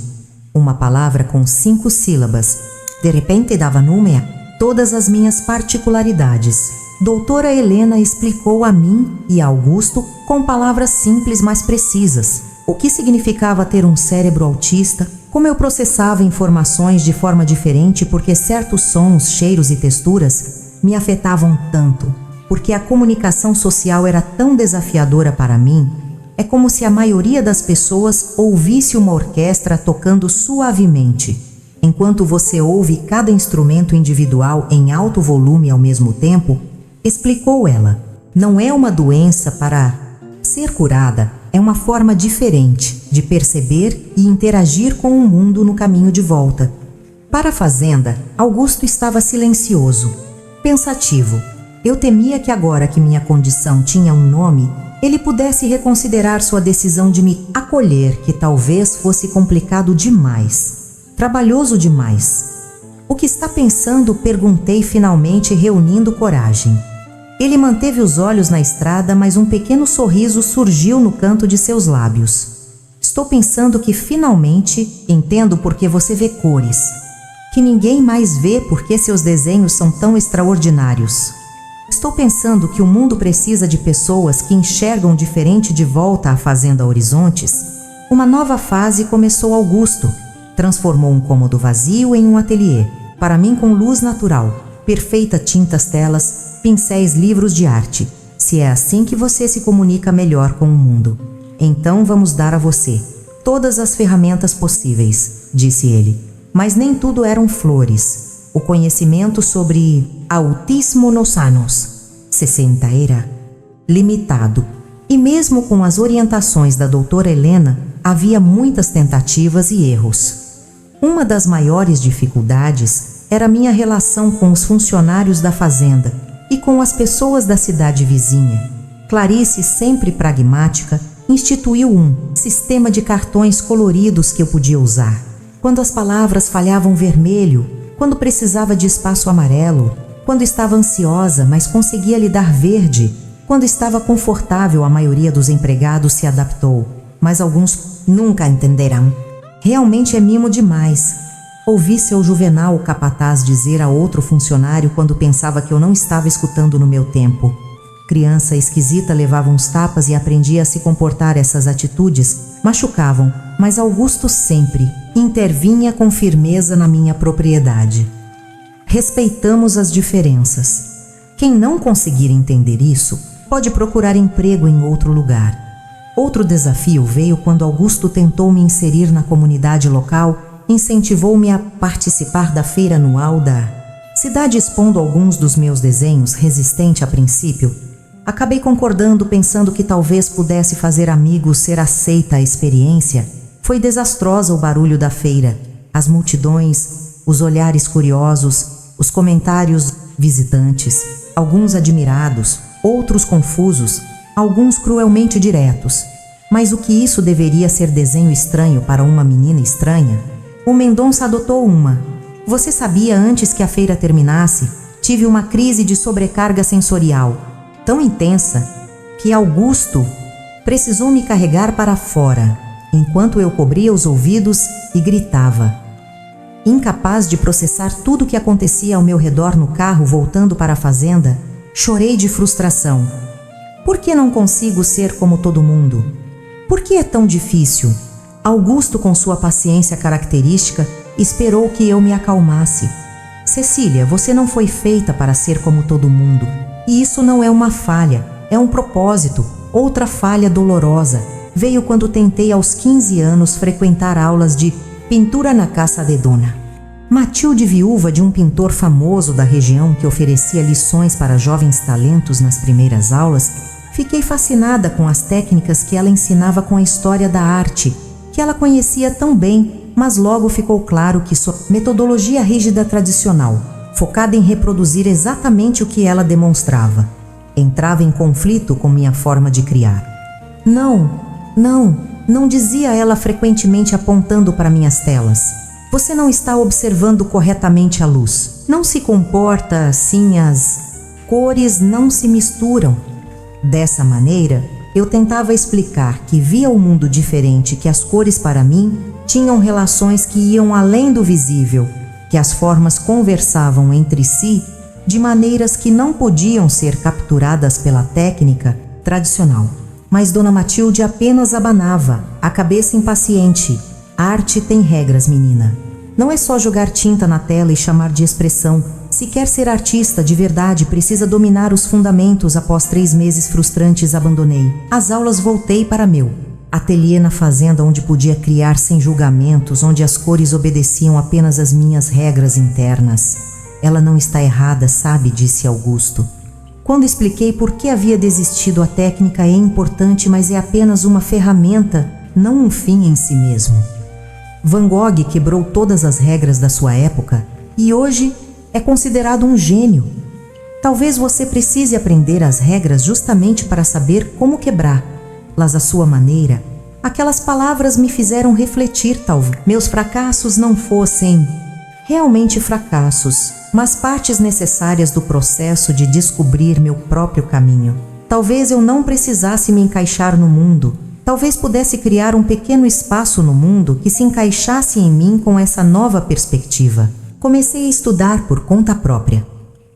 Uma palavra com 5 sílabas. De repente dava nome a todas as minhas particularidades. Doutora Helena explicou a mim e a Augusto com palavras simples, mas precisas, o que significava ter um cérebro autista, como eu processava informações de forma diferente, porque certos sons, cheiros e texturas me afetavam tanto. Porque a comunicação social era tão desafiadora para mim. É como se a maioria das pessoas ouvisse uma orquestra tocando suavemente, enquanto você ouve cada instrumento individual em alto volume ao mesmo tempo, explicou ela. Não é uma doença para ser curada, é uma forma diferente. de perceber e interagir com o mundo no caminho de volta. Para a fazenda, Augusto estava silencioso, pensativo. Eu temia que agora que minha condição tinha um nome, ele pudesse reconsiderar sua decisão de me acolher, que talvez fosse complicado demais, trabalhoso demais. O que está pensando? Perguntei finalmente, reunindo coragem. Ele manteve os olhos na estrada, mas um pequeno sorriso surgiu no canto de seus lábios. Estou pensando que finalmente entendo por que você vê cores, que ninguém mais vê porque seus desenhos são tão extraordinários. Estou pensando que o mundo precisa de pessoas que enxergam diferente. De volta à Fazenda Horizontes, uma nova fase começou. Augusto transformou um cômodo vazio em um ateliê, para mim com luz natural, perfeita tintas, telas, pincéis, livros de arte. Se é assim que você se comunica melhor com o mundo, então vamos dar a você todas as ferramentas possíveis, disse ele. Mas nem tudo eram flores. O conhecimento sobre autismo nos anos 60 era limitado. E mesmo com as orientações da doutora Helena, havia muitas tentativas e erros. Uma das maiores dificuldades era minha relação com os funcionários da fazenda e com as pessoas da cidade vizinha. Clarice, sempre pragmática, instituiu um sistema de cartões coloridos que eu podia usar. Quando as palavras falhavam vermelho, quando precisava de espaço amarelo, quando estava ansiosa, mas conseguia lhe dar verde, quando estava confortável, a maioria dos empregados se adaptou, mas alguns nunca entenderão. Realmente é mimo demais. Ouvi seu Juvenal, o capataz, dizer a outro funcionário quando pensava que eu não estava escutando no meu tempo. Criança esquisita, levava uns tapas e aprendia a se comportar. Essas atitudes machucavam, mas Augusto sempre intervinha com firmeza na minha propriedade. Respeitamos as diferenças. Quem não conseguir entender isso, pode procurar emprego em outro lugar. Outro desafio veio quando Augusto tentou me inserir na comunidade local, incentivou-me a participar da feira anual da cidade, expondo alguns dos meus desenhos. Resistente a princípio, acabei concordando, pensando que talvez pudesse fazer amigos. Ser aceita a experiência foi desastrosa. O barulho da feira, as multidões, os olhares curiosos, os comentários visitantes, alguns admirados, outros confusos, alguns cruelmente diretos. Mas o que isso deveria ser desenho estranho para uma menina estranha? O Mendonça adotou uma. Você sabia, antes que a feira terminasse, tive uma crise de sobrecarga sensorial, tão intensa, que Augusto precisou me carregar para fora, enquanto eu cobria os ouvidos e gritava. Incapaz de processar tudo o que acontecia ao meu redor no carro voltando para a fazenda, chorei de frustração. Por que não consigo ser como todo mundo? Por que é tão difícil? Augusto, com sua paciência característica, esperou que eu me acalmasse. Cecília, você não foi feita para ser como todo mundo. E isso não é uma falha, é um propósito. Outra falha dolorosa veio quando tentei aos 15 anos frequentar aulas de pintura na casa de Dona Matilde, viúva de um pintor famoso da região que oferecia lições para jovens talentos. Nas primeiras aulas, fiquei fascinada com as técnicas que ela ensinava, com a história da arte, que ela conhecia tão bem, mas logo ficou claro que sua metodologia rígida tradicional, focada em reproduzir exatamente o que ela demonstrava, entrava em conflito com minha forma de criar. Não, dizia ela frequentemente, apontando para minhas telas. Você não está observando corretamente a luz. Não se comporta assim, as cores não se misturam. Dessa maneira, eu tentava explicar que via o mundo diferente, que as cores para mim tinham relações que iam além do visível, que as formas conversavam entre si de maneiras que não podiam ser capturadas pela técnica tradicional. Mas Dona Matilde apenas abanava a cabeça impaciente. A arte tem regras, menina. Não é só jogar tinta na tela e chamar de expressão. Se quer ser artista de verdade, precisa dominar os fundamentos. Após 3 meses frustrantes, abandonei as aulas, voltei para meu ateliê na fazenda, onde podia criar sem julgamentos, onde as cores obedeciam apenas às minhas regras internas. Ela não está errada, sabe, disse Augusto. Quando expliquei por que havia desistido, a técnica é importante, mas é apenas uma ferramenta. não um fim em si mesmo. Van Gogh quebrou todas as regras da sua época e hoje é considerado um gênio. Talvez você precise aprender as regras justamente para saber como quebrá-las à sua maneira. Aquelas palavras me fizeram refletir, talvez meus fracassos não fossem realmente fracassos, mas partes necessárias do processo de descobrir meu próprio caminho. Talvez eu não precisasse me encaixar no mundo. Talvez pudesse criar um pequeno espaço no mundo que se encaixasse em mim com essa nova perspectiva. Comecei a estudar por conta própria.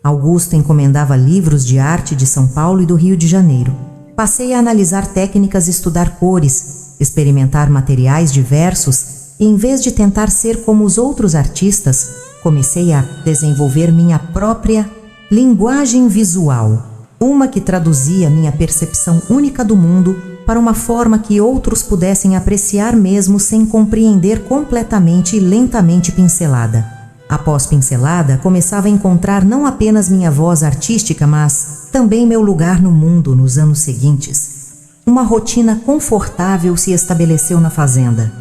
Augusto encomendava livros de arte de São Paulo e do Rio de Janeiro. Passei a analisar técnicas e estudar cores, experimentar materiais diversos e, em vez de tentar ser como os outros artistas, comecei a desenvolver minha própria linguagem visual, uma que traduzia minha percepção única do mundo para uma forma que outros pudessem apreciar mesmo sem compreender completamente e lentamente pincelada. Após pincelada, começava a encontrar não apenas minha voz artística, mas também meu lugar no mundo nos anos seguintes. Uma rotina confortável se estabeleceu na fazenda.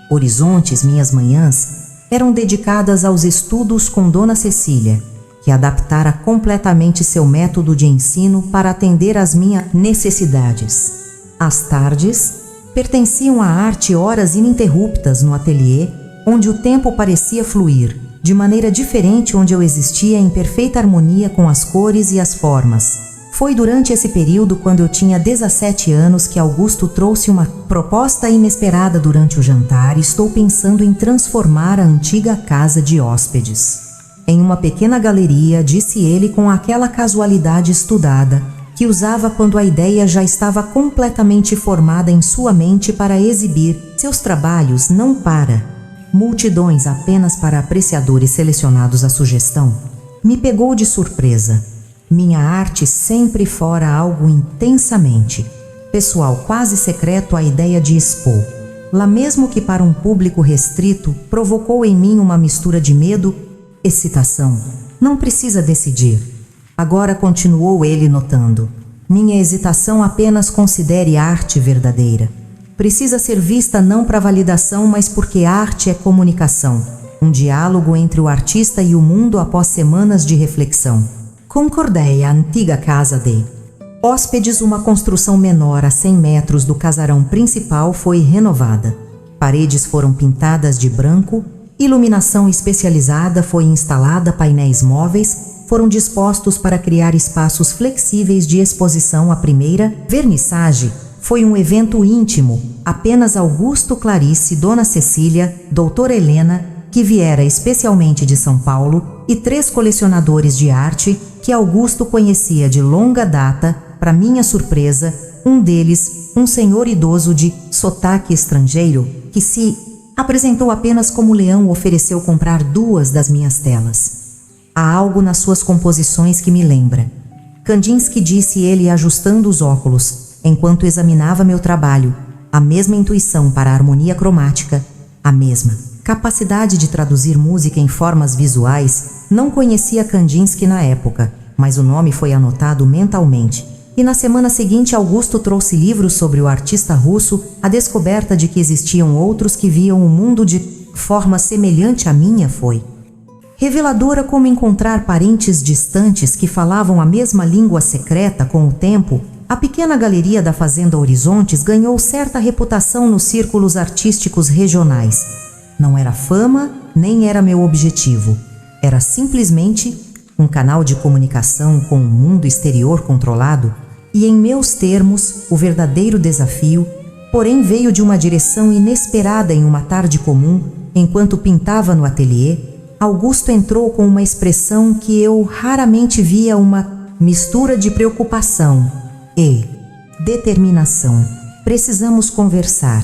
Horizontes, minhas manhãs, eram dedicadas aos estudos com Dona Cecília, que adaptara completamente seu método de ensino para atender às minhas necessidades. As tardes pertenciam à arte horas ininterruptas no ateliê, onde o tempo parecia fluir, de maneira diferente, onde eu existia em perfeita harmonia com as cores e as formas. Foi durante esse período, quando eu tinha 17 anos, que Augusto trouxe uma proposta inesperada durante o jantar. Estou pensando em transformar a antiga casa de hóspedes em uma pequena galeria, disse ele com aquela casualidade estudada que usava quando a ideia já estava completamente formada em sua mente para exibir seus trabalhos, não para multidões, apenas para apreciadores selecionados à sugestão. Me pegou de surpresa. Minha arte sempre fora algo intensamente pessoal, quase secreto. A ideia de expor, lá mesmo que para um público restrito, provocou em mim uma mistura de medo, excitação. Não precisa decidir. Agora, continuou ele notando, minha hesitação, apenas considere arte verdadeira. Precisa ser vista não para validação, mas porque arte é comunicação, um diálogo entre o artista e o mundo após semanas de reflexão. Concordei. A antiga casa de hóspedes, uma construção menor a 100 metros do casarão principal, foi renovada. Paredes foram pintadas de branco, iluminação especializada foi instalada, painéis móveis foram dispostos para criar espaços flexíveis de exposição. A primeira vernissage foi um evento íntimo, apenas Augusto, Clarice, Dona Cecília, Doutora Helena, que viera especialmente de São Paulo, e 3 colecionadores de arte que Augusto conhecia de longa data. Para minha surpresa, um deles, um senhor idoso de sotaque estrangeiro, que se apresentou apenas como leão, ofereceu comprar 2 das minhas telas. Há algo nas suas composições que me lembra Kandinsky, disse ele ajustando os óculos, enquanto examinava meu trabalho. A mesma intuição para a harmonia cromática, a mesma capacidade de traduzir música em formas visuais. Não conhecia Kandinsky na época, mas o nome foi anotado mentalmente. E na semana seguinte, Augusto trouxe livros sobre o artista russo. A descoberta de que existiam outros que viam o mundo de forma semelhante à minha foi reveladora, como encontrar parentes distantes que falavam a mesma língua secreta. Com o tempo, a pequena galeria da Fazenda Horizontes ganhou certa reputação nos círculos artísticos regionais. Não era fama, nem era meu objetivo. Era simplesmente um canal de comunicação com o mundo exterior controlado, e em meus termos, o verdadeiro desafio, porém, veio de uma direção inesperada. Em uma tarde comum, enquanto pintava no ateliê, Augusto entrou com uma expressão que eu raramente via, uma mistura de preocupação e determinação. Precisamos conversar,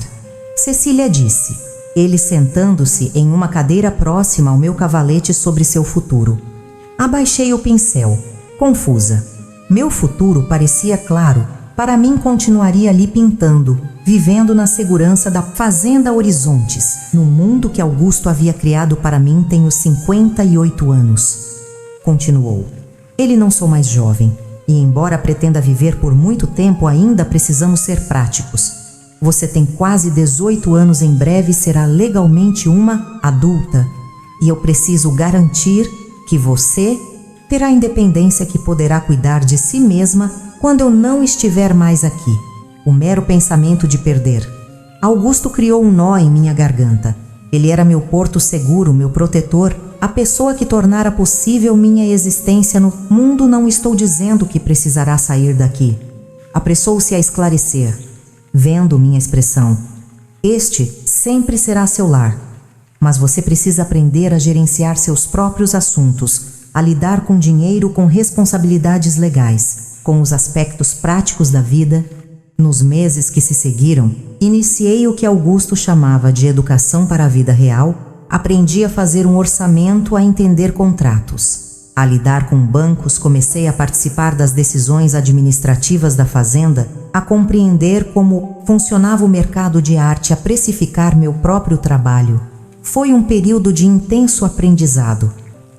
Cecília disse, ele sentando-se em uma cadeira próxima ao meu cavalete sobre seu futuro. Abaixei o pincel, confusa. Meu futuro parecia claro. Para mim, continuaria ali pintando, vivendo na segurança da Fazenda Horizontes, no mundo que Augusto havia criado para mim. Tenho 58 anos. Continuou. Ele: não sou mais jovem, e embora pretenda viver por muito tempo, ainda precisamos ser práticos. Você tem quase 18 anos, em breve será legalmente uma adulta. E eu preciso garantir que você terá a independência que poderá cuidar de si mesma quando eu não estiver mais aqui. O mero pensamento de perder. Augusto criou um nó em minha garganta. Ele era meu porto seguro, meu protetor, a pessoa que tornara possível minha existência no mundo. Não estou dizendo que precisará sair daqui. Apressou-se a esclarecer, vendo minha expressão. Este sempre será seu lar. Mas você precisa aprender a gerenciar seus próprios assuntos, a lidar com dinheiro, com responsabilidades legais, com os aspectos práticos da vida. Nos meses que se seguiram, iniciei o que Augusto chamava de educação para a vida real. Aprendi a fazer um orçamento, a entender contratos, a lidar com bancos. Comecei a participar das decisões administrativas da fazenda, a compreender como funcionava o mercado de arte, a precificar meu próprio trabalho. Foi um período de intenso aprendizado,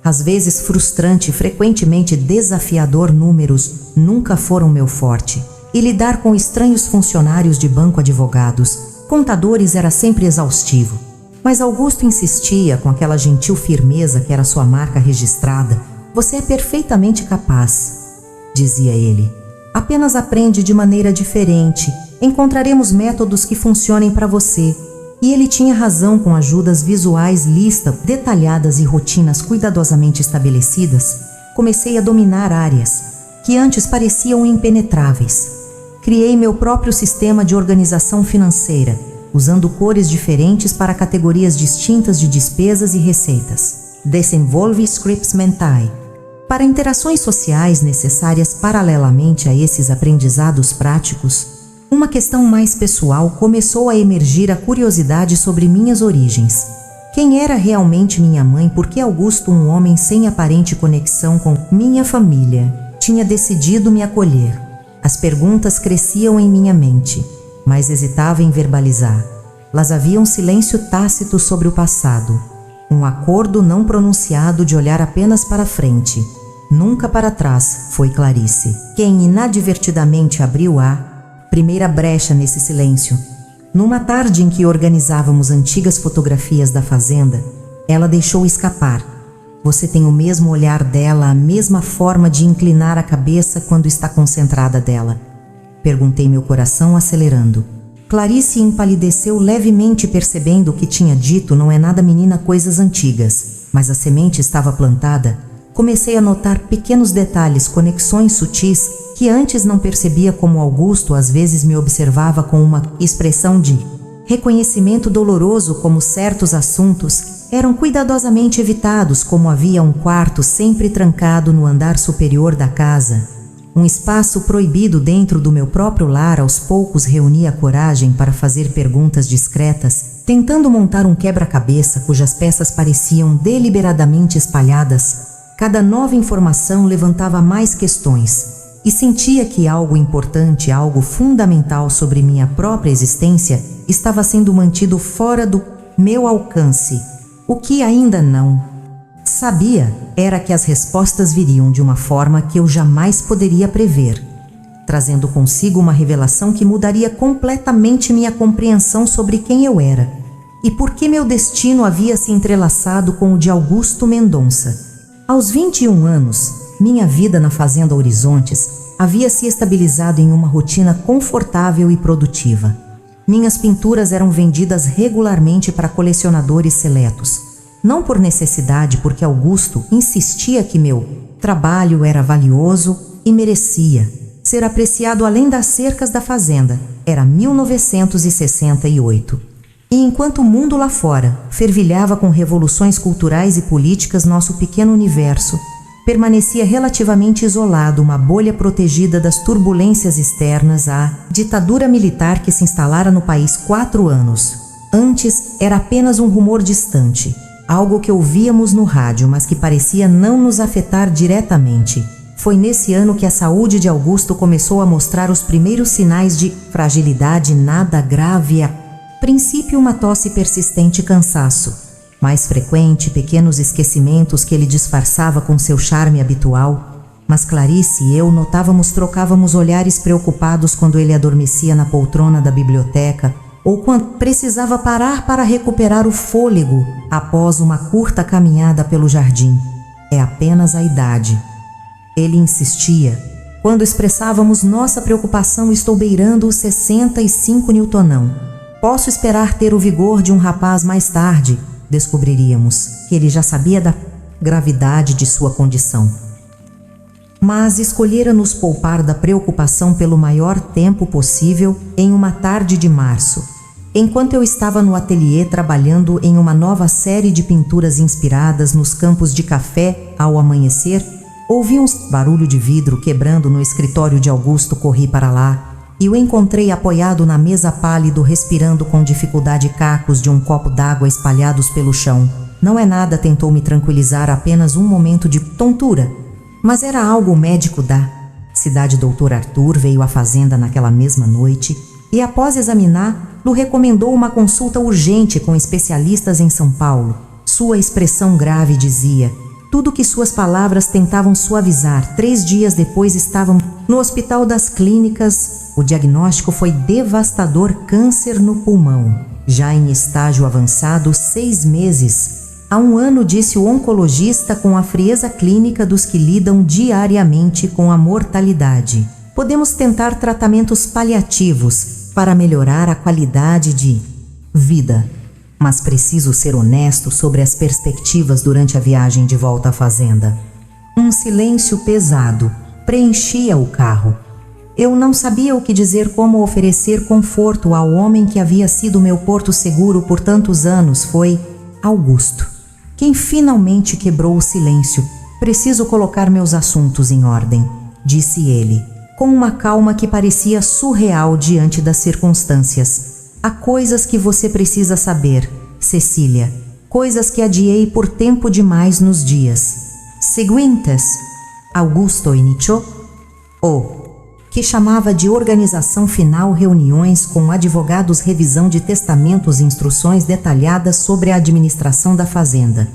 às vezes frustrante, frequentemente desafiador. Números nunca foram meu forte, e lidar com estranhos funcionários de banco, advogados, contadores era sempre exaustivo. Mas Augusto insistia com aquela gentil firmeza que era sua marca registrada. Você é perfeitamente capaz, dizia ele. Apenas aprende de maneira diferente. Encontraremos métodos que funcionem para você. E ele tinha razão. Com ajudas visuais, lista detalhadas e rotinas cuidadosamente estabelecidas, comecei a dominar áreas que antes pareciam impenetráveis. Criei meu próprio sistema de organização financeira, usando cores diferentes para categorias distintas de despesas e receitas. Desenvolvi scripts mentais para interações sociais necessárias. Paralelamente a esses aprendizados práticos, uma questão mais pessoal começou a emergir: a curiosidade sobre minhas origens. Quem era realmente minha mãe? Por que Augusto, um homem sem aparente conexão com minha família, tinha decidido me acolher? As perguntas cresciam em minha mente, mas hesitava em verbalizar. Las havia um silêncio tácito sobre o passado, um acordo não pronunciado de olhar apenas para frente, nunca para trás. Foi Clarice quem inadvertidamente abriu a primeira brecha nesse silêncio. Numa tarde em que organizávamos antigas fotografias da fazenda, ela deixou escapar: você tem o mesmo olhar dela, a mesma forma de inclinar a cabeça quando está concentrada dela. Perguntei, meu coração acelerando. Clarice empalideceu levemente, percebendo o que tinha dito. Não é nada, menina, coisas antigas. Mas a semente estava plantada. Comecei a notar pequenos detalhes, conexões sutis que antes não percebia. Como Augusto às vezes me observava com uma expressão de reconhecimento doloroso, como certos assuntos eram cuidadosamente evitados, como havia um quarto sempre trancado no andar superior da casa, um espaço proibido dentro do meu próprio lar. Aos poucos reuni a coragem para fazer perguntas discretas, tentando montar um quebra-cabeça cujas peças pareciam deliberadamente espalhadas. Cada nova informação levantava mais questões, e sentia que algo importante, algo fundamental sobre minha própria existência estava sendo mantido fora do meu alcance. O que ainda não sabia era que as respostas viriam de uma forma que eu jamais poderia prever, trazendo consigo uma revelação que mudaria completamente minha compreensão sobre quem eu era e por que meu destino havia se entrelaçado com o de Augusto Mendonça. Aos 21 anos, minha vida na Fazenda Horizontes havia se estabilizado em uma rotina confortável e produtiva. Minhas pinturas eram vendidas regularmente para colecionadores seletos, não por necessidade, porque Augusto insistia que meu trabalho era valioso e merecia ser apreciado além das cercas da fazenda. Era 1968. E enquanto o mundo lá fora fervilhava com revoluções culturais e políticas, nosso pequeno universo permanecia relativamente isolado, uma bolha protegida das turbulências externas. A ditadura militar que se instalara no país 4 anos antes era apenas um rumor distante, algo que ouvíamos no rádio, mas que parecia não nos afetar diretamente. Foi nesse ano que a saúde de Augusto começou a mostrar os primeiros sinais de fragilidade. Nada grave, a princípio uma tosse persistente e cansaço mais frequente, pequenos esquecimentos que ele disfarçava com seu charme habitual. Mas Clarice e eu trocávamos olhares preocupados quando ele adormecia na poltrona da biblioteca ou quando precisava parar para recuperar o fôlego após uma curta caminhada pelo jardim. É apenas a idade. Ele insistia. Quando expressávamos nossa preocupação, estou beirando os 65 newtonão. Posso esperar ter o vigor de um rapaz mais tarde. Descobriríamos que ele já sabia da gravidade de sua condição. Mas escolhera nos poupar da preocupação pelo maior tempo possível em uma tarde de março. Enquanto eu estava no ateliê trabalhando em uma nova série de pinturas inspiradas nos campos de café ao amanhecer, ouvi um barulho de vidro quebrando no escritório de Augusto. Corri para lá e o encontrei apoiado na mesa pálido, respirando com dificuldade cacos de um copo d'água espalhados pelo chão. Não é nada, tentou me tranquilizar, apenas um momento de tontura. Mas era algo médico da cidade. Dr. Arthur veio à fazenda naquela mesma noite e, após examinar-lo, recomendou uma consulta urgente com especialistas em São Paulo. Sua expressão grave dizia tudo que suas palavras tentavam suavizar. 3 dias depois estavam no Hospital das Clínicas. O diagnóstico foi devastador: câncer no pulmão. Já em estágio avançado, 6 meses. Há 1 ano, disse o oncologista com a frieza clínica dos que lidam diariamente com a mortalidade. Podemos tentar tratamentos paliativos para melhorar a qualidade de vida, mas preciso ser honesto sobre as perspectivas durante a viagem de volta à fazenda. Um silêncio pesado preenchia o carro. Eu não sabia o que dizer, como oferecer conforto ao homem que havia sido meu porto seguro por tantos anos. Foi Augusto quem finalmente quebrou o silêncio. Preciso colocar meus assuntos em ordem, disse ele, com uma calma que parecia surreal diante das circunstâncias. Há coisas que você precisa saber, Cecília, coisas que adiei por tempo demais nos dias seguintes. Augusto inició que chamava de organização final, reuniões com advogados, revisão de testamentos e instruções detalhadas sobre a administração da fazenda.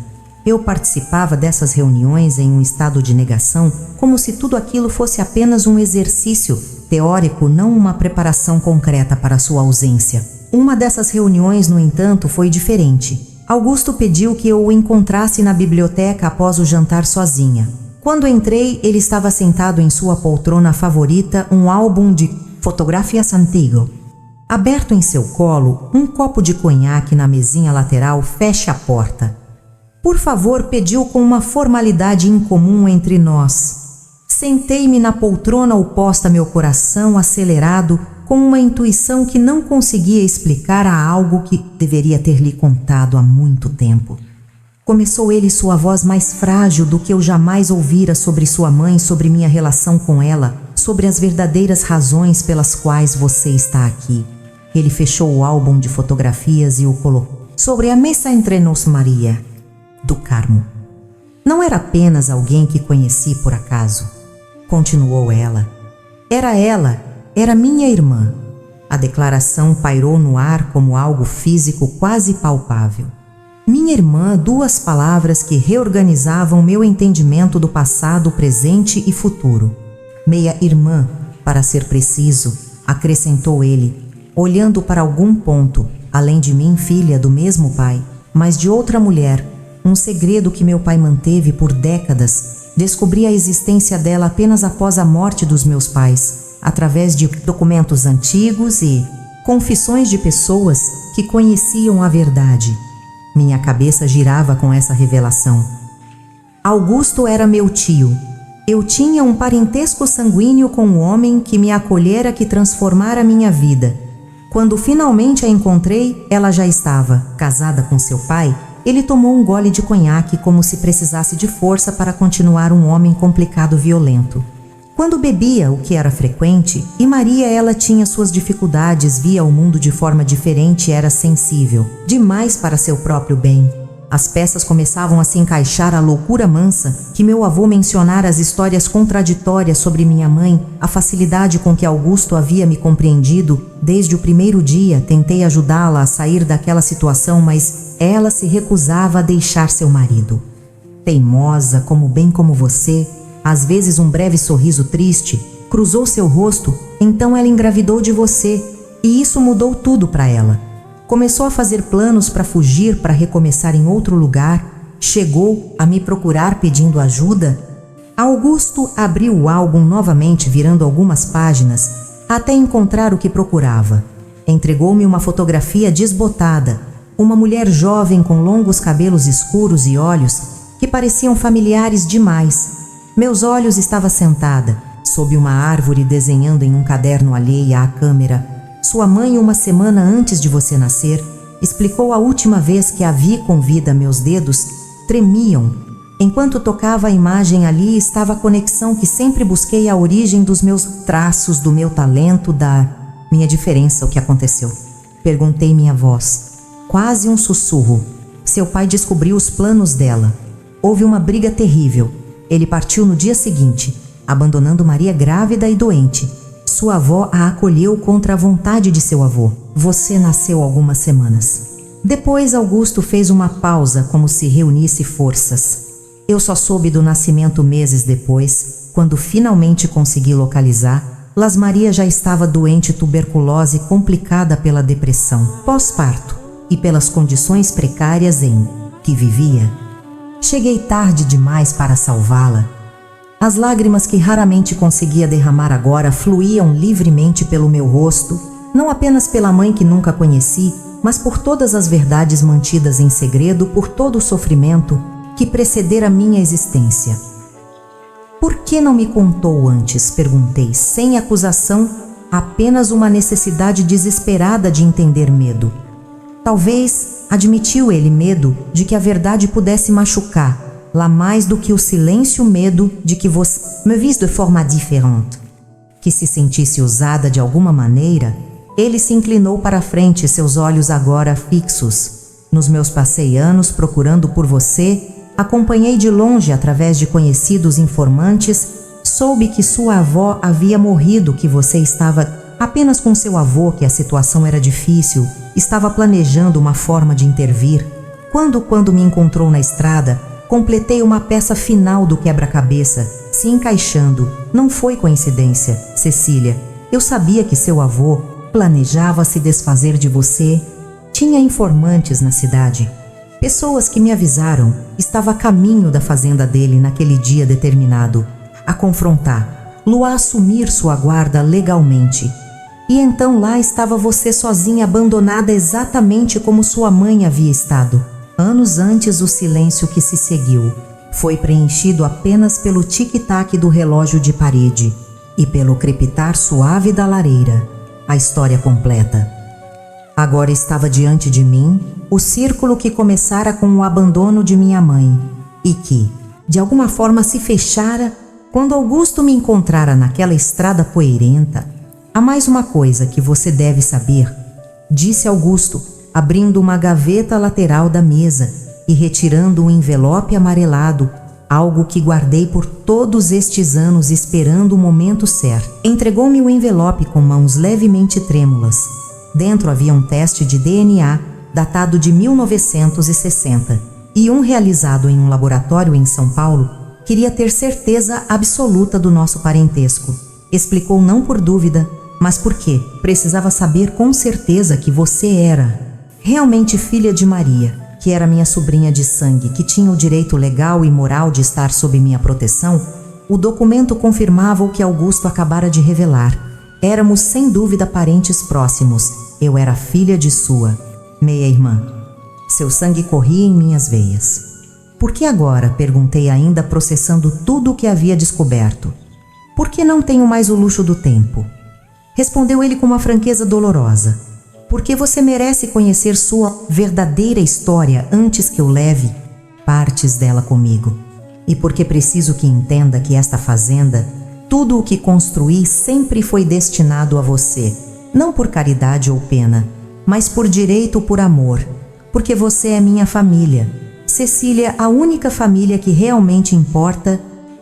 Eu participava dessas reuniões em um estado de negação, como se tudo aquilo fosse apenas um exercício teórico, não uma preparação concreta para sua ausência. Uma dessas reuniões, no entanto, foi diferente. Augusto pediu que eu o encontrasse na biblioteca após o jantar sozinha. Quando entrei, ele estava sentado em sua poltrona favorita, um álbum de fotografias antigo aberto em seu colo, um copo de conhaque na mesinha lateral. Feche a porta, por favor, pediu com uma formalidade incomum entre nós. Sentei-me na poltrona oposta, meu coração acelerado, com uma intuição que não conseguia explicar a algo que deveria ter lhe contado há muito tempo. Começou ele, sua voz mais frágil do que eu jamais ouvira, sobre sua mãe, sobre minha relação com ela, sobre as verdadeiras razões pelas quais você está aqui. Ele fechou o álbum de fotografias e o colocou sobre a mesa entre nós. Maria do Carmo não era apenas alguém que conheci por acaso, continuou ela. Era minha irmã. A declaração pairou no ar como algo físico quase palpável. Minha irmã, 2 palavras que reorganizavam meu entendimento do passado, presente e futuro. Meia-irmã, para ser preciso, acrescentou ele, olhando para algum ponto, além de mim, filha do mesmo pai, mas de outra mulher, um segredo que meu pai manteve por décadas. Descobri a existência dela apenas após a morte dos meus pais, através de documentos antigos e confissões de pessoas que conheciam a verdade. Minha cabeça girava com essa revelação. Augusto era meu tio. Eu tinha um parentesco sanguíneo com o homem que me acolhera, que transformara minha vida. Quando finalmente a encontrei, ela já estava casada com seu pai. Ele tomou um gole de conhaque como se precisasse de força para continuar, um homem complicado, violento. Quando bebia, o que era frequente, e Maria, ela tinha suas dificuldades, via o mundo de forma diferente, era sensível demais para seu próprio bem. As peças começavam a se encaixar, a loucura mansa que meu avô mencionara, as histórias contraditórias sobre minha mãe, a facilidade com que Augusto havia me compreendido desde o primeiro dia. Tentei ajudá-la a sair daquela situação, mas ela se recusava a deixar seu marido. Teimosa, bem como você, às vezes um breve sorriso triste, cruzou seu rosto, então ela engravidou de você, e isso mudou tudo para ela. Começou a fazer planos para fugir, para recomeçar em outro lugar, chegou a me procurar pedindo ajuda. Augusto abriu o álbum novamente, virando algumas páginas, até encontrar o que procurava. Entregou-me uma fotografia desbotada, uma mulher jovem com longos cabelos escuros e olhos que pareciam familiares demais. Meus olhos estava sentada, sob uma árvore, desenhando em um caderno alheia à câmera. Sua mãe, uma semana antes de você nascer, explicou a última vez que a vi com vida. Meus dedos tremiam. Enquanto tocava a imagem, ali estava a conexão que sempre busquei, a origem dos meus traços, do meu talento, da minha diferença. O que aconteceu? Perguntei minha voz. Quase um sussurro. Seu pai descobriu os planos dela. Houve uma briga terrível. Ele partiu no dia seguinte, abandonando Maria grávida e doente. Sua avó a acolheu contra a vontade de seu avô. Você nasceu algumas semanas. Depois Augusto fez uma pausa, como se reunisse forças. Eu só soube do nascimento meses depois, quando finalmente consegui localizar. Las Maria já estava doente, tuberculose, complicada pela depressão pós-parto e pelas condições precárias em que vivia. Cheguei tarde demais para salvá-la. As lágrimas que raramente conseguia derramar agora fluíam livremente pelo meu rosto, não apenas pela mãe que nunca conheci, mas por todas as verdades mantidas em segredo, por todo o sofrimento que precedera minha existência. Por que não me contou antes? Perguntei, sem acusação, apenas uma necessidade desesperada de entender medo. Talvez, admitiu ele, medo de que a verdade pudesse machucar, lá mais do que o silêncio, medo de que você me visse de forma diferente. Que se sentisse usada de alguma maneira. Ele se inclinou para a frente, seus olhos agora fixos. Nos meus passeios procurando por você, acompanhei de longe através de conhecidos informantes, soube que sua avó havia morrido, que você estava apenas com seu avô, que a situação era difícil, estava planejando uma forma de intervir. Quando me encontrou na estrada, completei uma peça final do quebra-cabeça, se encaixando. Não foi coincidência, Cecília. Eu sabia que seu avô planejava se desfazer de você. Tinha informantes na cidade. Pessoas que me avisaram. Estava a caminho da fazenda dele naquele dia determinado. A confrontar. Lua assumir sua guarda legalmente. E então lá estava você sozinha, abandonada exatamente como sua mãe havia estado. Anos antes, o silêncio que se seguiu foi preenchido apenas pelo tic-tac do relógio de parede e pelo crepitar suave da lareira. A história completa. Agora estava diante de mim o círculo que começara com o abandono de minha mãe e que, de alguma forma, se fechara quando Augusto me encontrara naquela estrada poeirenta. Há mais uma coisa que você deve saber, disse Augusto, abrindo uma gaveta lateral da mesa e retirando um envelope amarelado, algo que guardei por todos estes anos esperando o momento certo. Entregou-me o envelope com mãos levemente trêmulas. Dentro havia um teste de DNA datado de 1960 e um realizado em um laboratório em São Paulo. Queria ter certeza absoluta do nosso parentesco. Explicou, não por dúvida, mas porque precisava saber com certeza que você era realmente filha de Maria, que era minha sobrinha de sangue, que tinha o direito legal e moral de estar sob minha proteção. O documento confirmava o que Augusto acabara de revelar. Éramos sem dúvida parentes próximos. Eu era filha de sua meia-irmã. Seu sangue corria em minhas veias. Por que agora? Perguntei, ainda processando tudo o que havia descoberto. Por que não tenho mais o luxo do tempo? Respondeu ele com uma franqueza dolorosa. Porque você merece conhecer sua verdadeira história antes que eu leve partes dela comigo. E porque preciso que entenda que esta fazenda, tudo o que construí sempre foi destinado a você, não por caridade ou pena, mas por direito ou por amor, porque você é minha família. Cecília, a única família que realmente importa.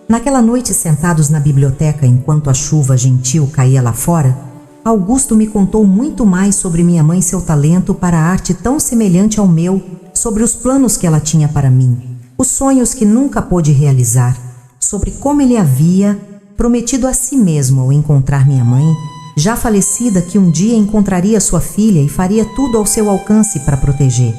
Naquela noite, sentados na biblioteca enquanto a chuva gentil caía lá fora, Augusto me contou muito mais sobre minha mãe, seu talento para a arte tão semelhante ao meu, sobre os planos que ela tinha para mim, os sonhos que nunca pôde realizar. sobre como ele havia prometido a si mesmo ao encontrar minha mãe, já falecida, que um dia encontraria sua filha e faria tudo ao seu alcance para proteger.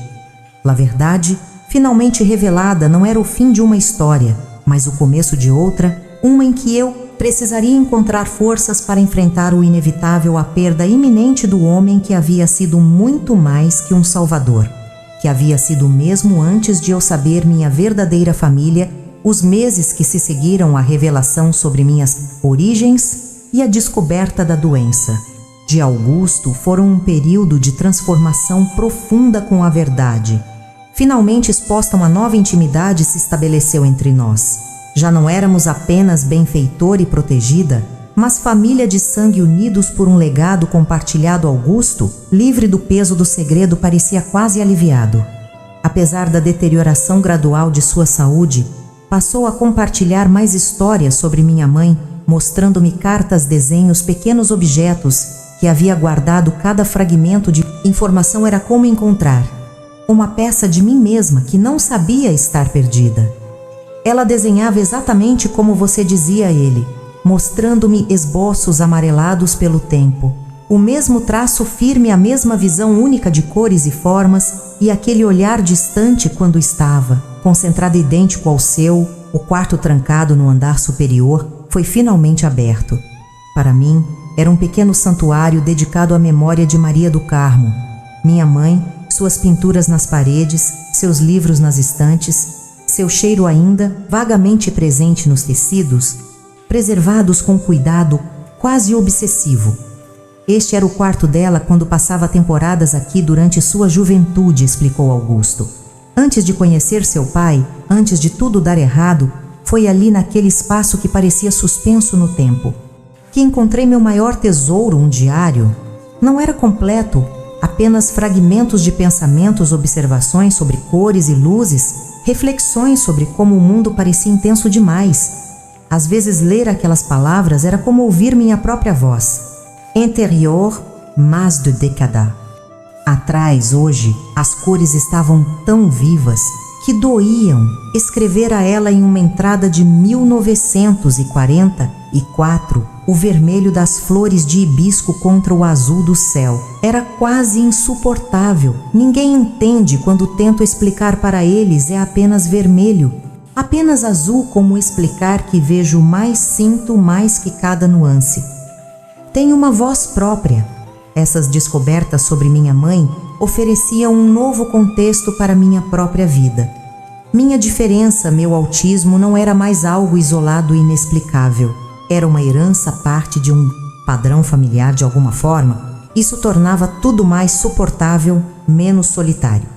A verdade, finalmente revelada, não era o fim de uma história, mas o começo de outra, uma em que eu precisaria encontrar forças para enfrentar o inevitável, a perda iminente do homem que havia sido muito mais que um salvador, que havia sido mesmo antes de eu saber minha verdadeira família, os meses que se seguiram à revelação sobre minhas origens e a descoberta da doença de Augusto foram um período de transformação profunda com a verdade. Finalmente exposta, uma nova intimidade se estabeleceu entre nós. Já não éramos apenas benfeitor e protegida, mas família de sangue, unidos por um legado compartilhado. Augusto, livre do peso do segredo, parecia quase aliviado. Apesar da deterioração gradual de sua saúde, passou a compartilhar mais histórias sobre minha mãe, mostrando-me cartas, desenhos, pequenos objetos que havia guardado. Cada fragmento de informação era como encontrar uma peça de mim mesma que não sabia estar perdida. Ela desenhava exatamente como você dizia a ele, mostrando-me esboços amarelados pelo tempo. O mesmo traço firme, a mesma visão única de cores e formas, e aquele olhar distante quando estava, concentrado, idêntico ao seu. O quarto, trancado no andar superior, foi finalmente aberto. Para mim, era um pequeno santuário dedicado à memória de Maria do Carmo, minha mãe, suas pinturas nas paredes, seus livros nas estantes, seu cheiro ainda vagamente presente nos tecidos, preservados com cuidado quase obsessivo. Este era o quarto dela quando passava temporadas aqui durante sua juventude, explicou Augusto. Antes de conhecer seu pai, antes de tudo dar errado, foi ali, naquele espaço que parecia suspenso no tempo, que encontrei meu maior tesouro, um diário. Não era completo, apenas fragmentos de pensamentos, observações sobre cores e luzes, reflexões sobre como o mundo parecia intenso demais. Às vezes ler aquelas palavras era como ouvir minha própria voz. Intérieur, mas de década. Atrás, hoje, as cores estavam tão vivas que doíam. Escrever a ela em uma entrada de 1944, o vermelho das flores de hibisco contra o azul do céu. Era quase insuportável. Ninguém entende quando tento explicar para eles, é apenas vermelho. Apenas azul, como explicar que vejo mais, sinto mais que cada nuance. Tenho uma voz própria. Essas descobertas sobre minha mãe ofereciam um novo contexto para minha própria vida. Minha diferença, meu autismo, não era mais algo isolado e inexplicável. Era uma herança, parte de um padrão familiar de alguma forma. Isso tornava tudo mais suportável, menos solitário.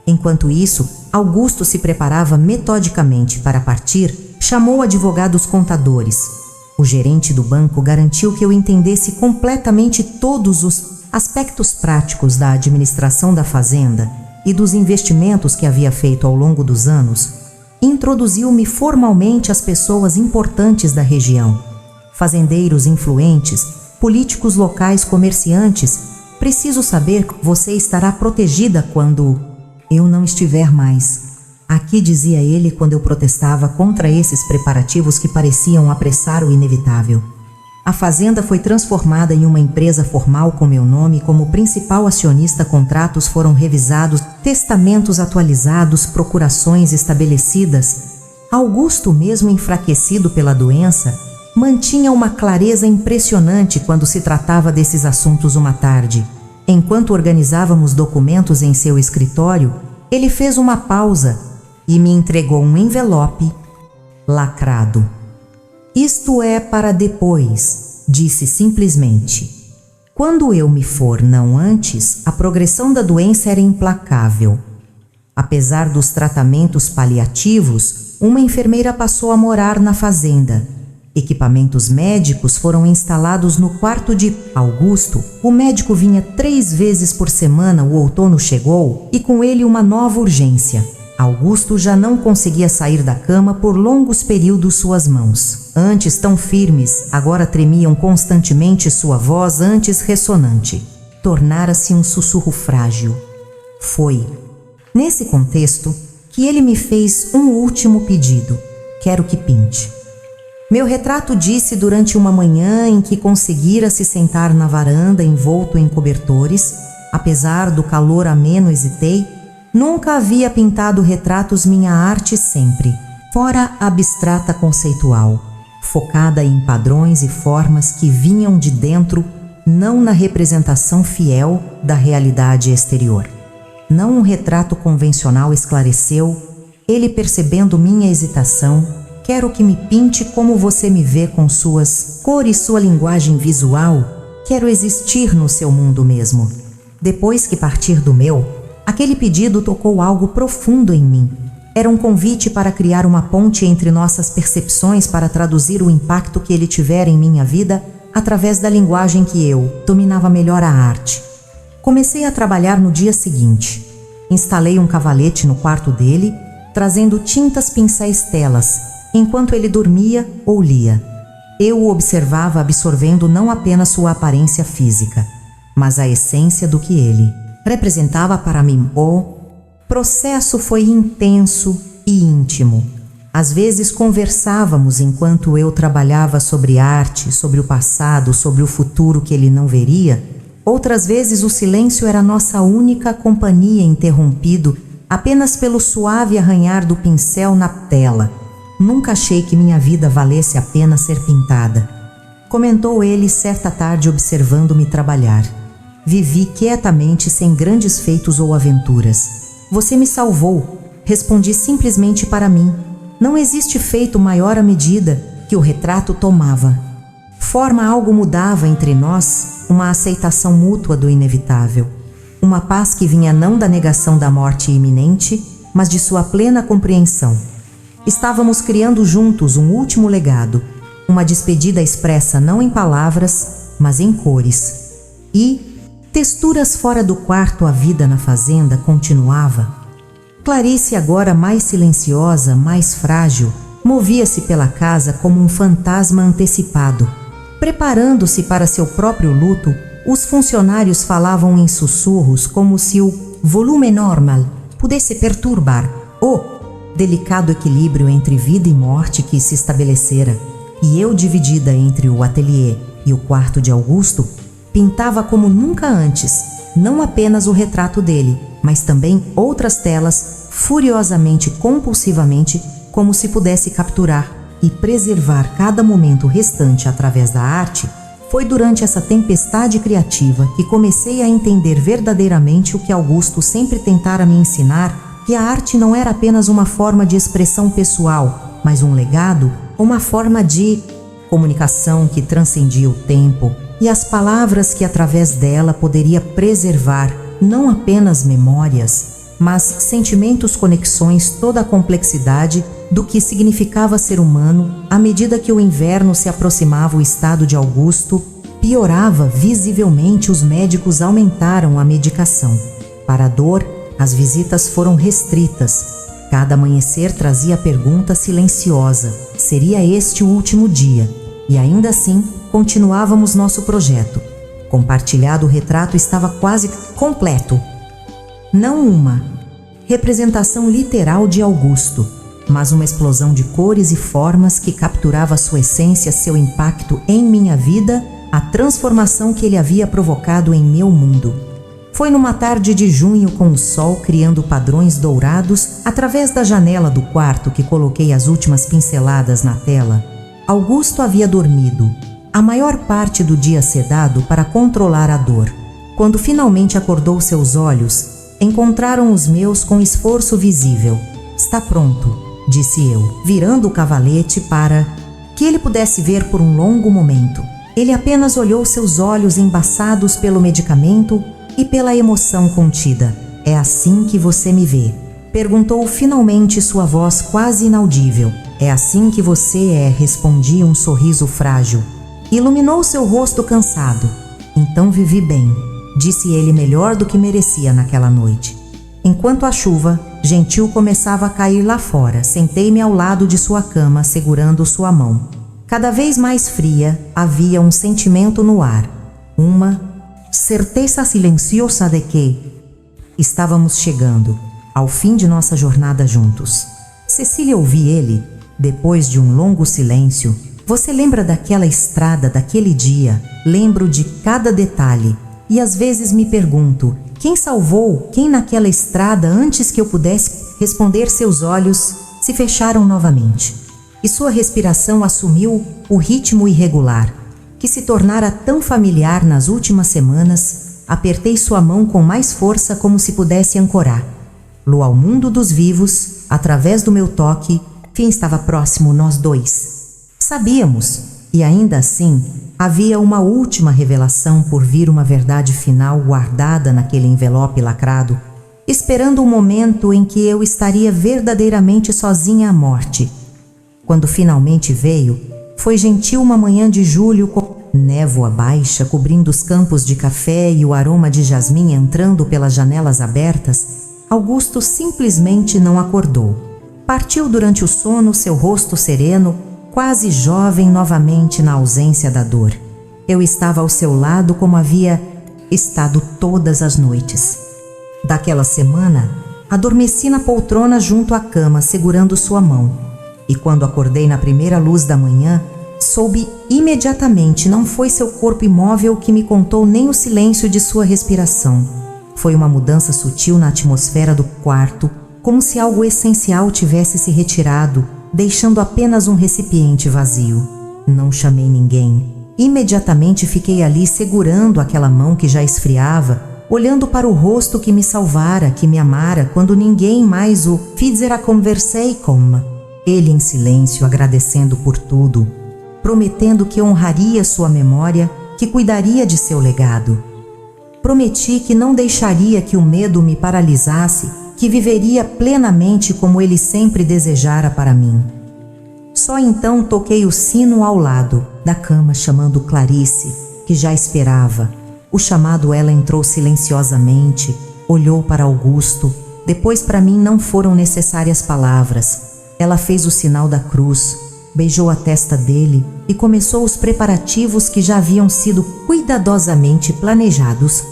Enquanto isso, Augusto se preparava metodicamente para partir, chamou advogados, contadores. O gerente do banco garantiu que eu entendesse completamente todos os aspectos práticos da administração da fazenda e dos investimentos que havia feito ao longo dos anos. Introduziu-me formalmente às pessoas importantes da região. Fazendeiros influentes, políticos locais, comerciantes. Preciso saber que você estará protegida quando eu não estiver mais aqui, dizia ele quando eu protestava contra esses preparativos que pareciam apressar o inevitável. A fazenda foi transformada em uma empresa formal com meu nome como principal acionista. Contratos foram revisados, testamentos atualizados, procurações estabelecidas. Augusto, mesmo enfraquecido pela doença, mantinha uma clareza impressionante quando se tratava desses assuntos. Uma tarde, enquanto organizávamos documentos em seu escritório, ele fez uma pausa e me entregou um envelope lacrado. Isto é para depois, disse simplesmente. Quando eu me for, não antes, a progressão da doença era implacável. Apesar dos tratamentos paliativos, uma enfermeira passou a morar na fazenda. Equipamentos médicos foram instalados no quarto de Augusto. O médico vinha 3 vezes por semana. O outono chegou e com ele uma nova urgência. Augusto já não conseguia sair da cama por longos períodos. Suas mãos, antes tão firmes, agora tremiam constantemente. Sua voz, antes ressonante, tornara-se um sussurro frágil. Foi nesse contexto que ele me fez um último pedido. Quero que pinte Meu retrato disse durante uma manhã em que conseguira se sentar na varanda envolto em cobertores. Apesar do calor ameno, hesitei. Nunca havia pintado retratos minha arte sempre, fora abstrata conceitual, focada em padrões e formas que vinham de dentro, não na representação fiel da realidade exterior. Não um retrato convencional, esclareceu, ele percebendo minha hesitação. Quero que me pinte como você me vê, com suas cores, sua linguagem visual. Quero existir no seu mundo mesmo. Depois que partir do meu, aquele pedido tocou algo profundo em mim. Era um convite para criar uma ponte entre nossas percepções, para traduzir o impacto que ele tivera em minha vida através da linguagem que eu dominava melhor, a arte. Comecei a trabalhar no dia seguinte. Instalei um cavalete no quarto dele, trazendo tintas, pincéis, telas, enquanto ele dormia ou lia. Eu o observava, absorvendo não apenas sua aparência física, mas a essência do que ele representava para mim. O processo foi intenso e íntimo. Às vezes conversávamos enquanto eu trabalhava sobre arte, sobre o passado, sobre o futuro que ele não veria. Outras vezes o silêncio era nossa única companhia, interrompido apenas pelo suave arranhar do pincel na tela. Nunca achei que minha vida valesse a pena ser pintada, comentou ele certa tarde observando-me trabalhar. Vivi quietamente, sem grandes feitos ou aventuras. Você me salvou, respondi simplesmente para mim. Não existe feito maior à medida que o retrato tomava forma. Algo mudava entre nós, uma aceitação mútua do inevitável. Uma paz que vinha não da negação da morte iminente, mas de sua plena compreensão. Estávamos criando juntos um último legado, uma despedida expressa não em palavras, mas em cores. E texturas fora do quarto. A vida na fazenda continuava. Clarice, agora mais silenciosa, mais frágil, movia-se pela casa como um fantasma antecipado. Preparando-se para seu próprio luto, os funcionários falavam em sussurros, como se o volume normal pudesse perturbar o delicado equilíbrio entre vida e morte que se estabelecera. E eu, dividida entre o ateliê e o quarto de Augusto, pintava como nunca antes, não apenas o retrato dele, mas também outras telas, furiosamente, compulsivamente, como se pudesse capturar e preservar cada momento restante através da arte. Foi durante essa tempestade criativa que comecei a entender verdadeiramente o que Augusto sempre tentara me ensinar, que a arte não era apenas uma forma de expressão pessoal, mas um legado, uma forma de comunicação que transcendia o tempo e as palavras, que através dela poderia preservar não apenas memórias, mas sentimentos, conexões, toda a complexidade do que significava ser humano. À medida que o inverno se aproximava, o estado de Augusto piorava visivelmente. Os médicos aumentaram a medicação. Para a dor, as visitas foram restritas. Cada amanhecer trazia a pergunta silenciosa: seria este o último dia? E ainda assim, continuávamos nosso projeto. Compartilhado, o retrato estava quase completo. Não uma representação literal de Augusto, mas uma explosão de cores e formas que capturava sua essência, seu impacto em minha vida, a transformação que ele havia provocado em meu mundo. Foi numa tarde de junho, com o sol criando padrões dourados através da janela do quarto, que coloquei as últimas pinceladas na tela. Augusto havia dormido a maior parte do dia, sedado para controlar a dor. Quando finalmente acordou, seus olhos encontraram os meus com esforço visível. Está pronto, disse eu, virando o cavalete para que ele pudesse ver por um longo momento. Ele apenas olhou, seus olhos embaçados pelo medicamento e pela emoção contida. É assim que você me vê? Perguntou finalmente, sua voz quase inaudível. É assim que você é, respondi, um sorriso frágil iluminou seu rosto cansado. Então vivi bem, disse ele, melhor do que merecia naquela noite. Enquanto a chuva gentil começava a cair lá fora, sentei-me ao lado de sua cama, segurando sua mão. Cada vez mais fria, havia um sentimento no ar, uma certeza silenciosa de que estávamos chegando ao fim de nossa jornada juntos. Cecília, ouvi ele, depois de um longo silêncio. Você lembra daquela estrada, daquele dia? Lembro de cada detalhe. E às vezes me pergunto, quem salvou quem naquela estrada antes que eu pudesse responder? Seus olhos se fecharam novamente. E sua respiração assumiu o ritmo irregular, que se tornara tão familiar nas últimas semanas. Apertei sua mão com mais força como se pudesse ancorar. Lo ao mundo dos vivos, através do meu toque, fim estava próximo nós dois. Sabíamos, e ainda assim, havia uma última revelação por vir, uma verdade final guardada naquele envelope lacrado, esperando o momento em que eu estaria verdadeiramente sozinha à morte. Quando finalmente veio, foi gentil uma manhã de julho com névoa baixa cobrindo os campos de café e o aroma de jasmim entrando pelas janelas abertas. Augusto simplesmente não acordou. Partiu durante o sono, seu rosto sereno, quase jovem novamente na ausência da dor. Eu estava ao seu lado como havia estado todas as noites. Daquela semana, adormeci na poltrona junto à cama, segurando sua mão. E quando acordei na primeira luz da manhã, soube imediatamente, não foi seu corpo imóvel que me contou, nem o silêncio de sua respiração. Foi uma mudança sutil na atmosfera do quarto, como se algo essencial tivesse se retirado, deixando apenas um recipiente vazio. Não chamei ninguém. Imediatamente fiquei ali segurando aquela mão que já esfriava, olhando para o rosto que me salvara, que me amara, quando ninguém mais o fizera conversei com. Ele em silêncio, agradecendo por tudo, prometendo que honraria sua memória, que cuidaria de seu legado. Prometi que não deixaria que o medo me paralisasse, que viveria plenamente como ele sempre desejara para mim. Só então toquei o sino ao lado da cama, chamando Clarice, que já esperava. O chamado, ela entrou silenciosamente, olhou para Augusto, depois para mim. Não foram necessárias palavras. Ela fez o sinal da cruz, beijou a testa dele e começou os preparativos que já haviam sido cuidadosamente planejados.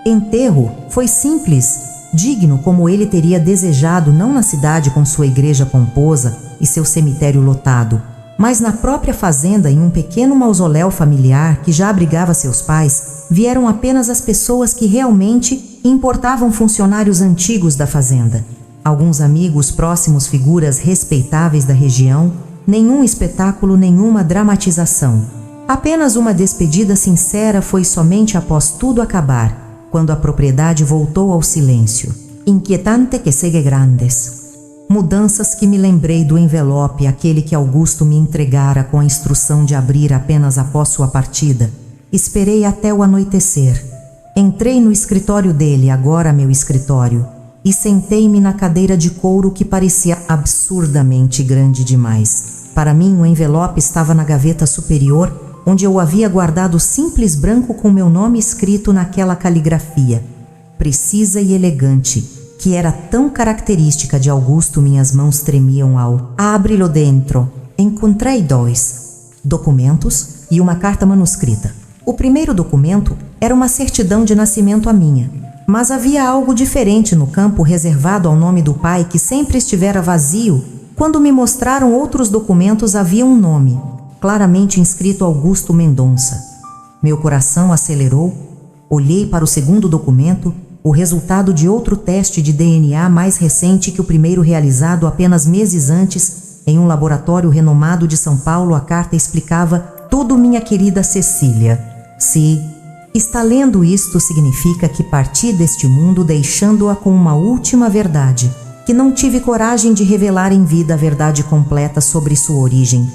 Enterro foi simples, digno como ele teria desejado, não na cidade com sua igreja pomposa e seu cemitério lotado, mas na própria fazenda, em um pequeno mausoléu familiar que já abrigava seus pais. Vieram apenas as pessoas que realmente importavam, funcionários antigos da fazenda, alguns amigos próximos, figuras respeitáveis da região. Nenhum espetáculo, nenhuma dramatização. Apenas uma despedida sincera. Foi somente após tudo acabar, quando a propriedade voltou ao silêncio. Inquietante que segue grandes. Mudanças que me lembrei do envelope, aquele que Augusto me entregara com a instrução de abrir apenas após sua partida. Esperei até o anoitecer. Entrei no escritório dele, agora meu escritório, e sentei-me na cadeira de couro que parecia absurdamente grande demais. Para mim, o envelope estava na gaveta superior, onde eu havia guardado simples branco com meu nome escrito naquela caligrafia, precisa e elegante, que era tão característica de Augusto. Minhas mãos tremiam ao abri-lo dentro. Encontrei 2 documentos e uma carta manuscrita. O primeiro documento era uma certidão de nascimento, a minha, mas havia algo diferente no campo reservado ao nome do pai, que sempre estivera vazio. Quando me mostraram outros documentos, havia um nome, claramente inscrito: Augusto Mendonça. Meu coração acelerou. Olhei para o segundo documento, o resultado de outro teste de DNA mais recente que o primeiro, realizado apenas meses antes, em um laboratório renomado de São Paulo. A carta explicava tudo, minha querida Cecília. Se está lendo isto, significa que parti deste mundo deixando-a com uma última verdade, que não tive coragem de revelar em vida a verdade completa sobre sua origem.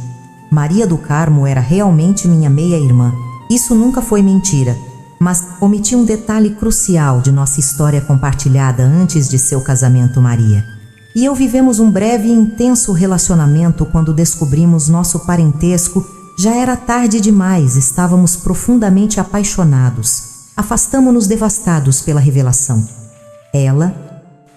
Maria do Carmo era realmente minha meia-irmã. Isso nunca foi mentira, mas omiti um detalhe crucial de nossa história compartilhada antes de seu casamento. Maria e eu vivemos um breve e intenso relacionamento. Quando descobrimos nosso parentesco, já era tarde demais. Estávamos profundamente apaixonados. Afastamo-nos devastados pela revelação. Ela,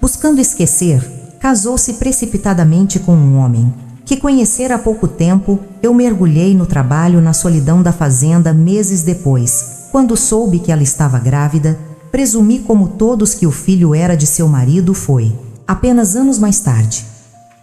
buscando esquecer, casou-se precipitadamente com um homem que conhecera há pouco tempo. Eu mergulhei no trabalho, na solidão da fazenda. Meses depois, quando soube que ela estava grávida, presumi como todos que o filho era de seu marido. Foi apenas anos mais tarde,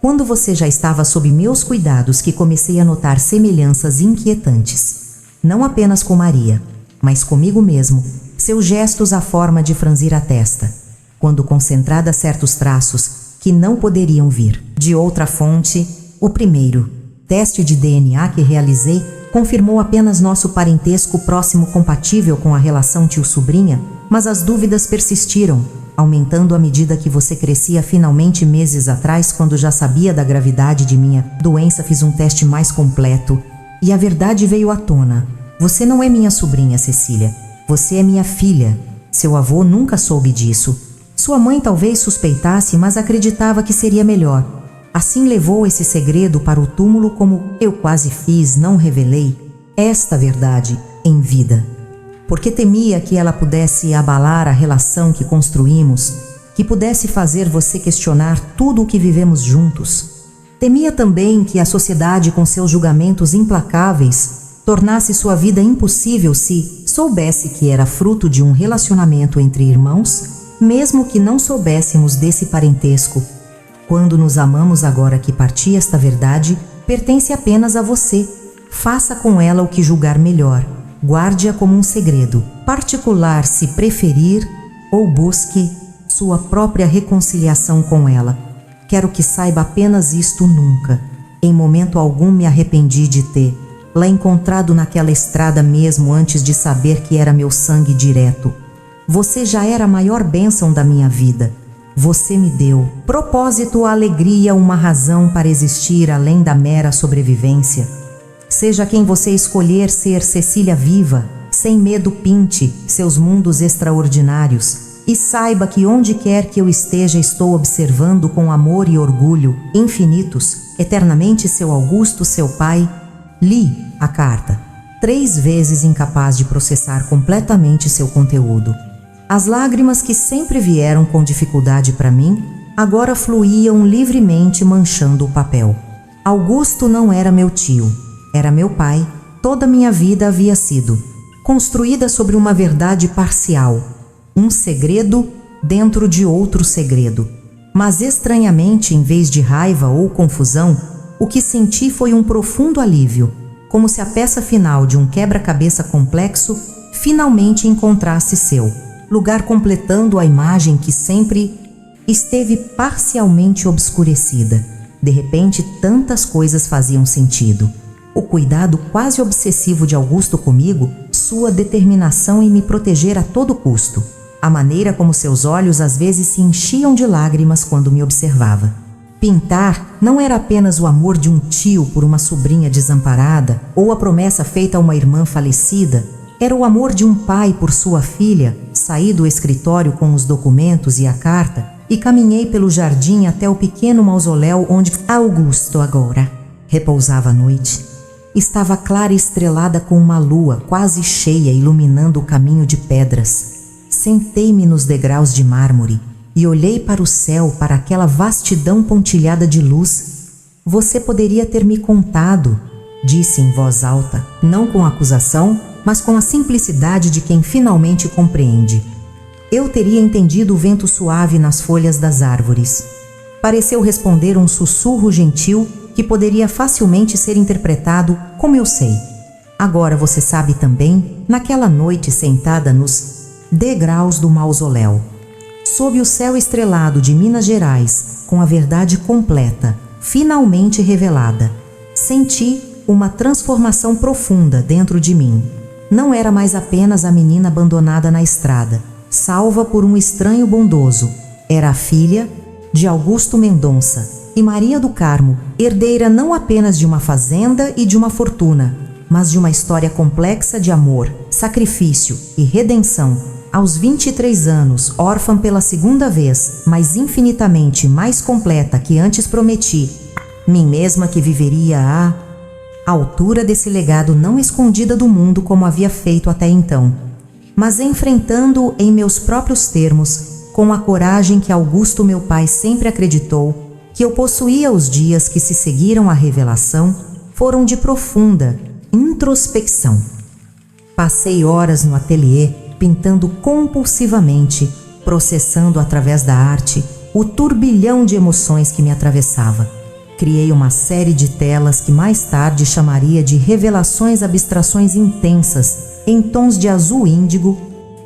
Quando você já estava sob meus cuidados que comecei a notar semelhanças inquietantes. Não apenas com Maria, mas comigo mesmo, seus gestos a forma de franzir a testa, quando concentrada certos traços que não poderiam vir de outra fonte. O primeiro teste de DNA que realizei confirmou apenas nosso parentesco próximo compatível com a relação tio-sobrinha, mas as dúvidas persistiram, aumentando à medida que você crescia. Finalmente, meses atrás, quando já sabia da gravidade de minha doença, fiz um teste mais completo e a verdade veio à tona. Você não é minha sobrinha, Cecília. Você é minha filha. Seu avô nunca soube disso. Sua mãe talvez suspeitasse, mas acreditava que seria melhor. Assim levou esse segredo para o túmulo, como eu quase fiz. Não revelei esta verdade em vida, porque temia que ela pudesse abalar a relação que construímos, que pudesse fazer você questionar tudo o que vivemos juntos. Temia também que a sociedade, com seus julgamentos implacáveis, tornasse sua vida impossível se soubesse que era fruto de um relacionamento entre irmãos, mesmo que não soubéssemos desse parentesco. Quando nos amamos, agora que parti, esta verdade pertence apenas a você. Faça com ela o que julgar melhor. Guarde-a como um segredo particular, se preferir, ou busque sua própria reconciliação com ela. Quero que saiba apenas isto: nunca, em momento algum, me arrependi de ter lá encontrado naquela estrada, mesmo antes de saber que era meu sangue direto. Você já era a maior bênção da minha vida. Você me deu propósito, alegria, uma razão para existir além da mera sobrevivência. Seja quem você escolher ser, Cecília, viva, sem medo, pinte seus mundos extraordinários e saiba que onde quer que eu esteja, estou observando com amor e orgulho infinitos, eternamente, seu Augusto, seu pai. Li a carta, 3 vezes incapaz de processar completamente seu conteúdo. As lágrimas que sempre vieram com dificuldade para mim, agora fluíam livremente, manchando o papel. Augusto não era meu tio, era meu pai. Toda minha vida havia sido construída sobre uma verdade parcial, um segredo dentro de outro segredo. Mas estranhamente, em vez de raiva ou confusão, o que senti foi um profundo alívio, como se a peça final de um quebra-cabeça complexo finalmente encontrasse seu lugar, completando a imagem que sempre esteve parcialmente obscurecida. De repente, tantas coisas faziam sentido. O cuidado quase obsessivo de Augusto comigo, sua determinação em me proteger a todo custo, a maneira como seus olhos às vezes se enchiam de lágrimas quando me observava. Pintar não era apenas o amor de um tio por uma sobrinha desamparada ou a promessa feita a uma irmã falecida. Era o amor de um pai por sua filha. Saí do escritório com os documentos e a carta e caminhei pelo jardim até o pequeno mausoléu onde Augusto agora repousava à noite. Estava clara e estrelada, com uma lua quase cheia iluminando o caminho de pedras. Sentei-me nos degraus de mármore e olhei para o céu, para aquela vastidão pontilhada de luz. Você poderia ter me contado, disse em voz alta, não com acusação, mas com a simplicidade de quem finalmente compreende. Eu teria entendido o vento suave nas folhas das árvores. Pareceu responder um sussurro gentil que poderia facilmente ser interpretado como eu sei. Agora você sabe também, naquela noite sentada nos degraus do mausoléu, sob o céu estrelado de Minas Gerais, com a verdade completa, finalmente revelada, senti uma transformação profunda dentro de mim. Não era mais apenas a menina abandonada na estrada, salva por um estranho bondoso. Era a filha de Augusto Mendonça e Maria do Carmo, herdeira não apenas de uma fazenda e de uma fortuna, mas de uma história complexa de amor, sacrifício e redenção. Aos 23 anos, órfã pela segunda vez, mas infinitamente mais completa que antes prometi, mim mesma que viveria à altura desse legado, não escondida do mundo como havia feito até então, mas enfrentando-o em meus próprios termos, com a coragem que Augusto, meu pai, sempre acreditou que eu possuía. Os dias que se seguiram à revelação foram de profunda introspecção. Passei horas no ateliê, pintando compulsivamente, processando através da arte o turbilhão de emoções que me atravessava. Criei uma série de telas que mais tarde chamaria de revelações abstrações intensas, em tons de azul índigo,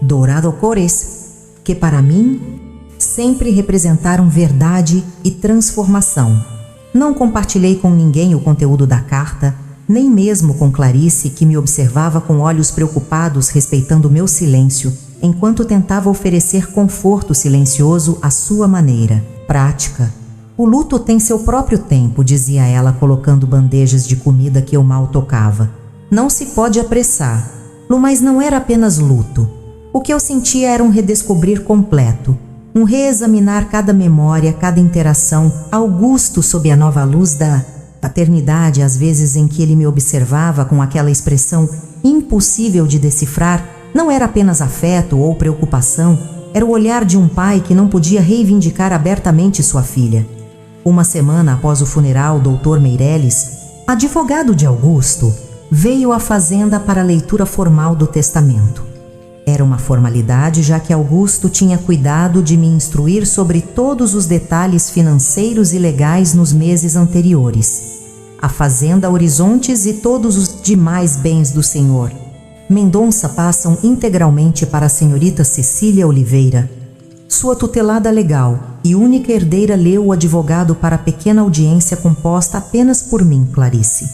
dourado cores, que para mim sempre representaram verdade e transformação. Não compartilhei com ninguém o conteúdo da carta, nem mesmo com Clarice, que me observava com olhos preocupados respeitando meu silêncio, enquanto tentava oferecer conforto silencioso à sua maneira, prática. O luto tem seu próprio tempo, dizia ela, colocando bandejas de comida que eu mal tocava. Não se pode apressar. Mas não era apenas luto. O que eu sentia era um redescobrir completo, um reexaminar cada memória, cada interação, Augusto sob a nova luz da paternidade, às vezes em que ele me observava com aquela expressão impossível de decifrar, não era apenas afeto ou preocupação, era o olhar de um pai que não podia reivindicar abertamente sua filha. Uma semana após o funeral, o Dr. Meirelles, advogado de Augusto, veio à fazenda para a leitura formal do testamento. Era uma formalidade, já que Augusto tinha cuidado de me instruir sobre todos os detalhes financeiros e legais nos meses anteriores. A fazenda Horizontes e todos os demais bens do senhor Mendonça passam integralmente para a senhorita Cecília Oliveira. Sua tutelada legal e única herdeira leu o advogado para a pequena audiência composta apenas por mim, Clarice.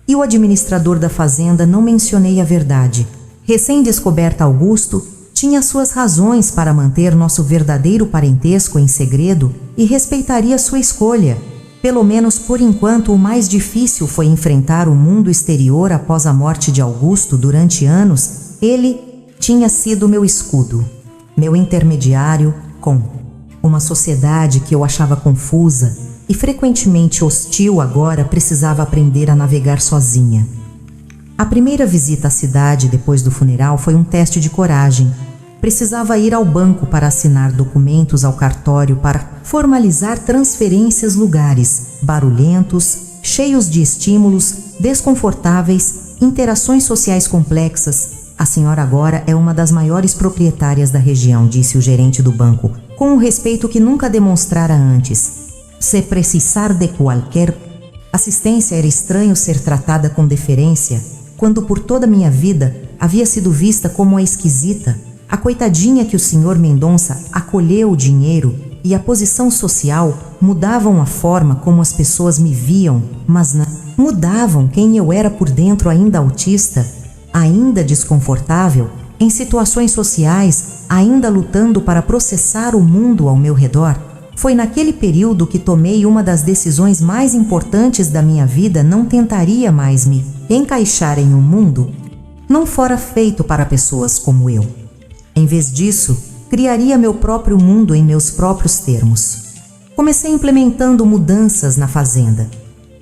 E o administrador da fazenda, não mencionei a verdade. Recém-descoberta Augusto, tinha suas razões para manter nosso verdadeiro parentesco em segredo e respeitaria sua escolha. Pelo menos por enquanto, o mais difícil foi enfrentar o mundo exterior após a morte de Augusto durante anos. Ele tinha sido meu escudo, meu intermediário com uma sociedade que eu achava confusa e frequentemente hostil. Agora precisava aprender a navegar sozinha. A primeira visita à cidade depois do funeral foi um teste de coragem. Precisava ir ao banco para assinar documentos, ao cartório para formalizar transferências, lugares barulhentos, cheios de estímulos, desconfortáveis, interações sociais complexas. A senhora agora é uma das maiores proprietárias da região, disse o gerente do banco, com um respeito que nunca demonstrara antes. Se precisar de qualquer assistência, era estranho ser tratada com deferência, quando por toda a minha vida havia sido vista como a esquisita, a coitadinha que o senhor Mendonça acolheu. O dinheiro e a posição social mudavam a forma como as pessoas me viam, mas não mudavam quem eu era por dentro, ainda autista, ainda desconfortável, em situações sociais, ainda lutando para processar o mundo ao meu redor. Foi naquele período que tomei uma das decisões mais importantes da minha vida. Não tentaria mais me encaixar em um mundo não fora feito para pessoas como eu. Em vez disso, criaria meu próprio mundo em meus próprios termos. Comecei implementando mudanças na fazenda.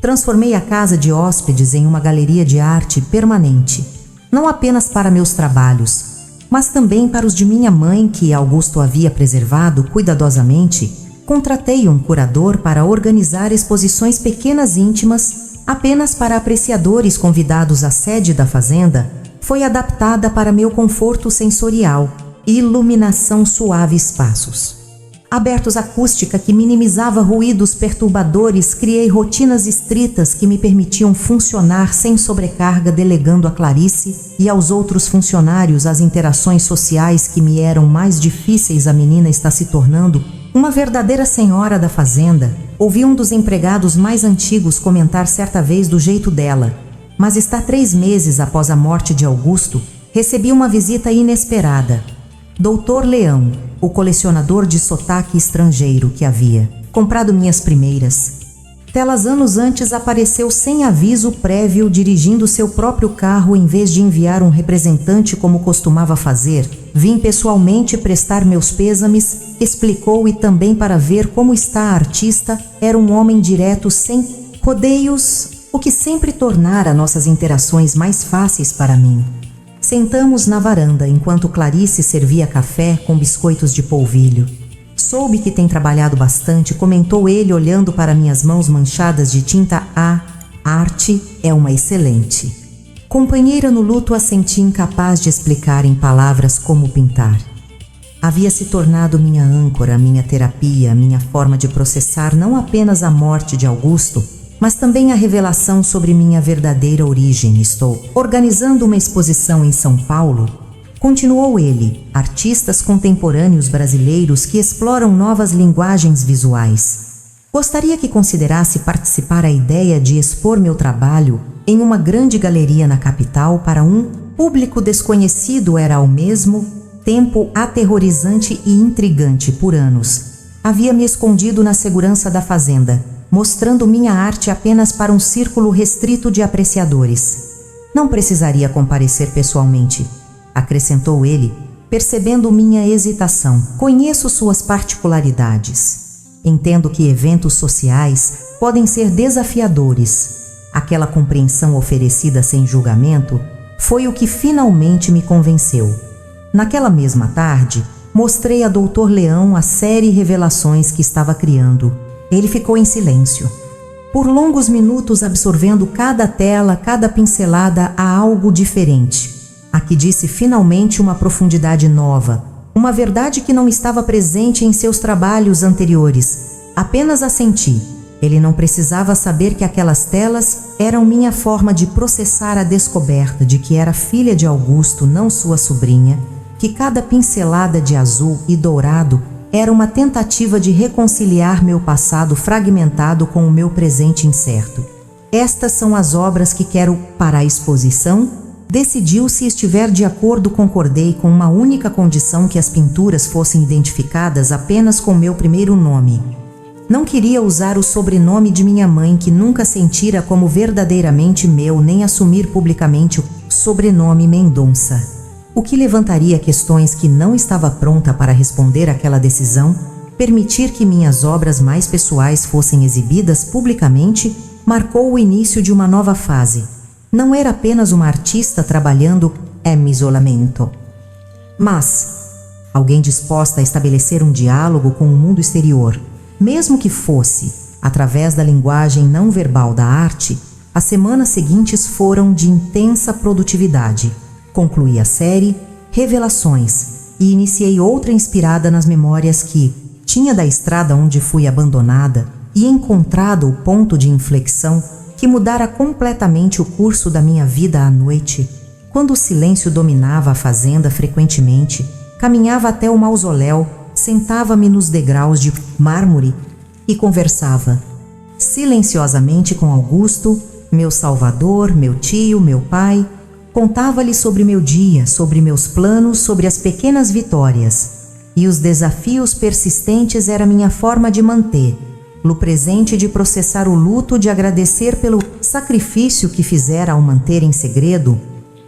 Transformei a casa de hóspedes em uma galeria de arte permanente, não apenas para meus trabalhos, mas também para os de minha mãe, que Augusto havia preservado cuidadosamente. Contratei um curador para organizar exposições pequenas íntimas, apenas para apreciadores convidados. À sede da fazenda foi adaptada para meu conforto sensorial, iluminação suave, espaços abertos, acústica que minimizava ruídos perturbadores. Criei rotinas estritas que me permitiam funcionar sem sobrecarga, delegando a Clarice e aos outros funcionários as interações sociais que me eram mais difíceis. A menina está se tornando uma verdadeira senhora da fazenda, ouvi um dos empregados mais antigos comentar certa vez do jeito dela. Mas está 3 meses após a morte de Augusto, recebi uma visita inesperada. Dr. Leão, o colecionador de sotaque estrangeiro que havia comprado minhas primeiras telas anos antes, apareceu sem aviso prévio, dirigindo seu próprio carro em vez de enviar um representante como costumava fazer. Vim pessoalmente prestar meus pêsames, explicou, e também para ver como está a artista. Era um homem direto, sem rodeios, o que sempre tornara nossas interações mais fáceis para mim. Sentamos na varanda enquanto Clarice servia café com biscoitos de polvilho. Soube que tem trabalhado bastante, comentou ele, olhando para minhas mãos manchadas de tinta. A arte é uma excelente companheira no luto, assenti, incapaz de explicar em palavras como pintar. havia se tornado minha âncora, minha terapia, minha forma de processar não apenas a morte de Augusto, mas também a revelação sobre minha verdadeira origem. Estou organizando uma exposição em São Paulo, continuou ele, artistas contemporâneos brasileiros que exploram novas linguagens visuais. Gostaria que considerasse participar a ideia de expor meu trabalho em uma grande galeria na capital para um público desconhecido. Era ao mesmo tempo aterrorizante e intrigante. Por anos havia me escondido na segurança da fazenda, mostrando minha arte apenas para um círculo restrito de apreciadores. Não precisaria comparecer pessoalmente, acrescentou ele, percebendo minha hesitação. Conheço suas particularidades. Entendo que eventos sociais podem ser desafiadores. Aquela compreensão oferecida sem julgamento foi o que finalmente me convenceu. Naquela mesma tarde, mostrei a Dr. Leão a série Revelações que estava criando. Ele ficou em silêncio, por longos minutos, absorvendo cada tela, cada pincelada a algo diferente. Aqui disse finalmente uma profundidade nova, uma verdade que não estava presente em seus trabalhos anteriores. Apenas a senti. Ele não precisava saber que aquelas telas eram minha forma de processar a descoberta de que era filha de Augusto, não sua sobrinha, que cada pincelada de azul e dourado era uma tentativa de reconciliar meu passado fragmentado com o meu presente incerto. Estas são as obras que quero para a exposição. Decidiu se estiver de acordo. Concordei com uma única condição: que as pinturas fossem identificadas apenas com meu primeiro nome. Não queria usar o sobrenome de minha mãe, que nunca sentira como verdadeiramente meu, nem assumir publicamente o sobrenome Mendonça, o que levantaria questões que não estava pronta para responder àquela decisão. Permitir que minhas obras mais pessoais fossem exibidas publicamente marcou o início de uma nova fase. Não era apenas uma artista trabalhando em isolamento, mas alguém disposta a estabelecer um diálogo com o mundo exterior, mesmo que fosse através da linguagem não verbal da arte. As semanas seguintes foram de intensa produtividade. Concluí a série Revelações e iniciei outra inspirada nas memórias que tinha da estrada onde fui abandonada e encontrado o ponto de inflexão que mudara completamente o curso da minha vida. À noite, quando o silêncio dominava a fazenda, frequentemente caminhava até o mausoléu, sentava-me nos degraus de mármore e conversava silenciosamente com Augusto, meu salvador, meu tio, meu pai. Contava-lhe sobre meu dia, sobre meus planos, sobre as pequenas vitórias e os desafios persistentes. Era minha forma de manter-lo presente, de processar o luto, de agradecer pelo sacrifício que fizera ao manter em segredo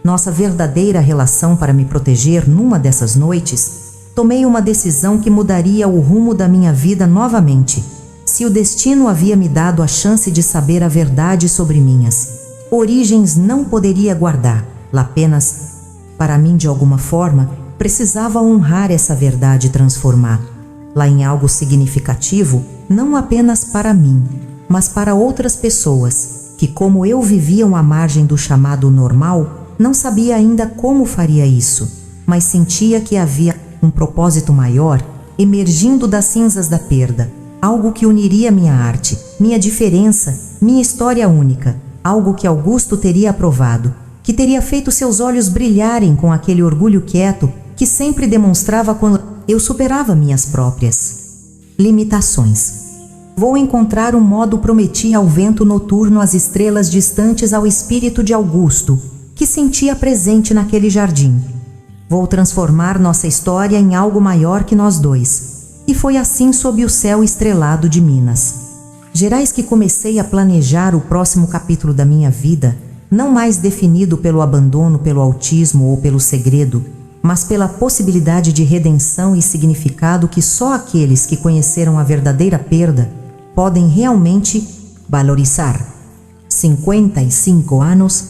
nossa verdadeira relação para me proteger. Numa dessas noites, tomei uma decisão que mudaria o rumo da minha vida novamente. Se o destino havia me dado a chance de saber a verdade sobre minhas origens, não poderia guardá-la apenas para mim. De alguma forma, precisava honrar essa verdade e transformá-la em algo significativo, não apenas para mim, mas para outras pessoas que, como eu, viviam à margem do chamado normal. Não sabia ainda como faria isso, mas sentia que havia um propósito maior emergindo das cinzas da perda, algo que uniria minha arte, minha diferença, minha história única, algo que Augusto teria aprovado, que teria feito seus olhos brilharem com aquele orgulho quieto que sempre demonstrava quando eu superava minhas próprias limitações. Vou encontrar um modo, prometi ao vento noturno, às estrelas distantes, ao espírito de Augusto, que sentia presente naquele jardim. Vou transformar nossa história em algo maior que nós dois. E foi assim, sob o céu estrelado de Minas Gerais, que comecei a planejar o próximo capítulo da minha vida, não mais definido pelo abandono, pelo autismo ou pelo segredo, mas pela possibilidade de redenção e significado que só aqueles que conheceram a verdadeira perda podem realmente valorizar. 55 anos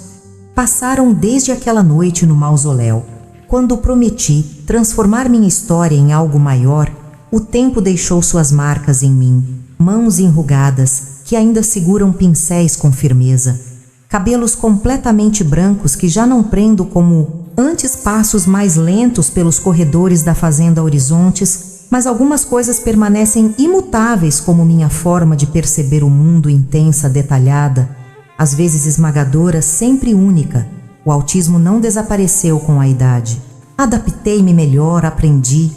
passaram desde aquela noite no mausoléu, quando prometi transformar minha história em algo maior. O tempo deixou suas marcas em mim, mãos enrugadas que ainda seguram pincéis com firmeza, cabelos completamente brancos que já não prendo como antes passos mais lentos pelos corredores da Fazenda Horizontes, mas algumas coisas permanecem imutáveis, como minha forma de perceber o mundo intensa, detalhada, às vezes esmagadora, sempre única. O autismo não desapareceu com a idade. Adaptei-me melhor, aprendi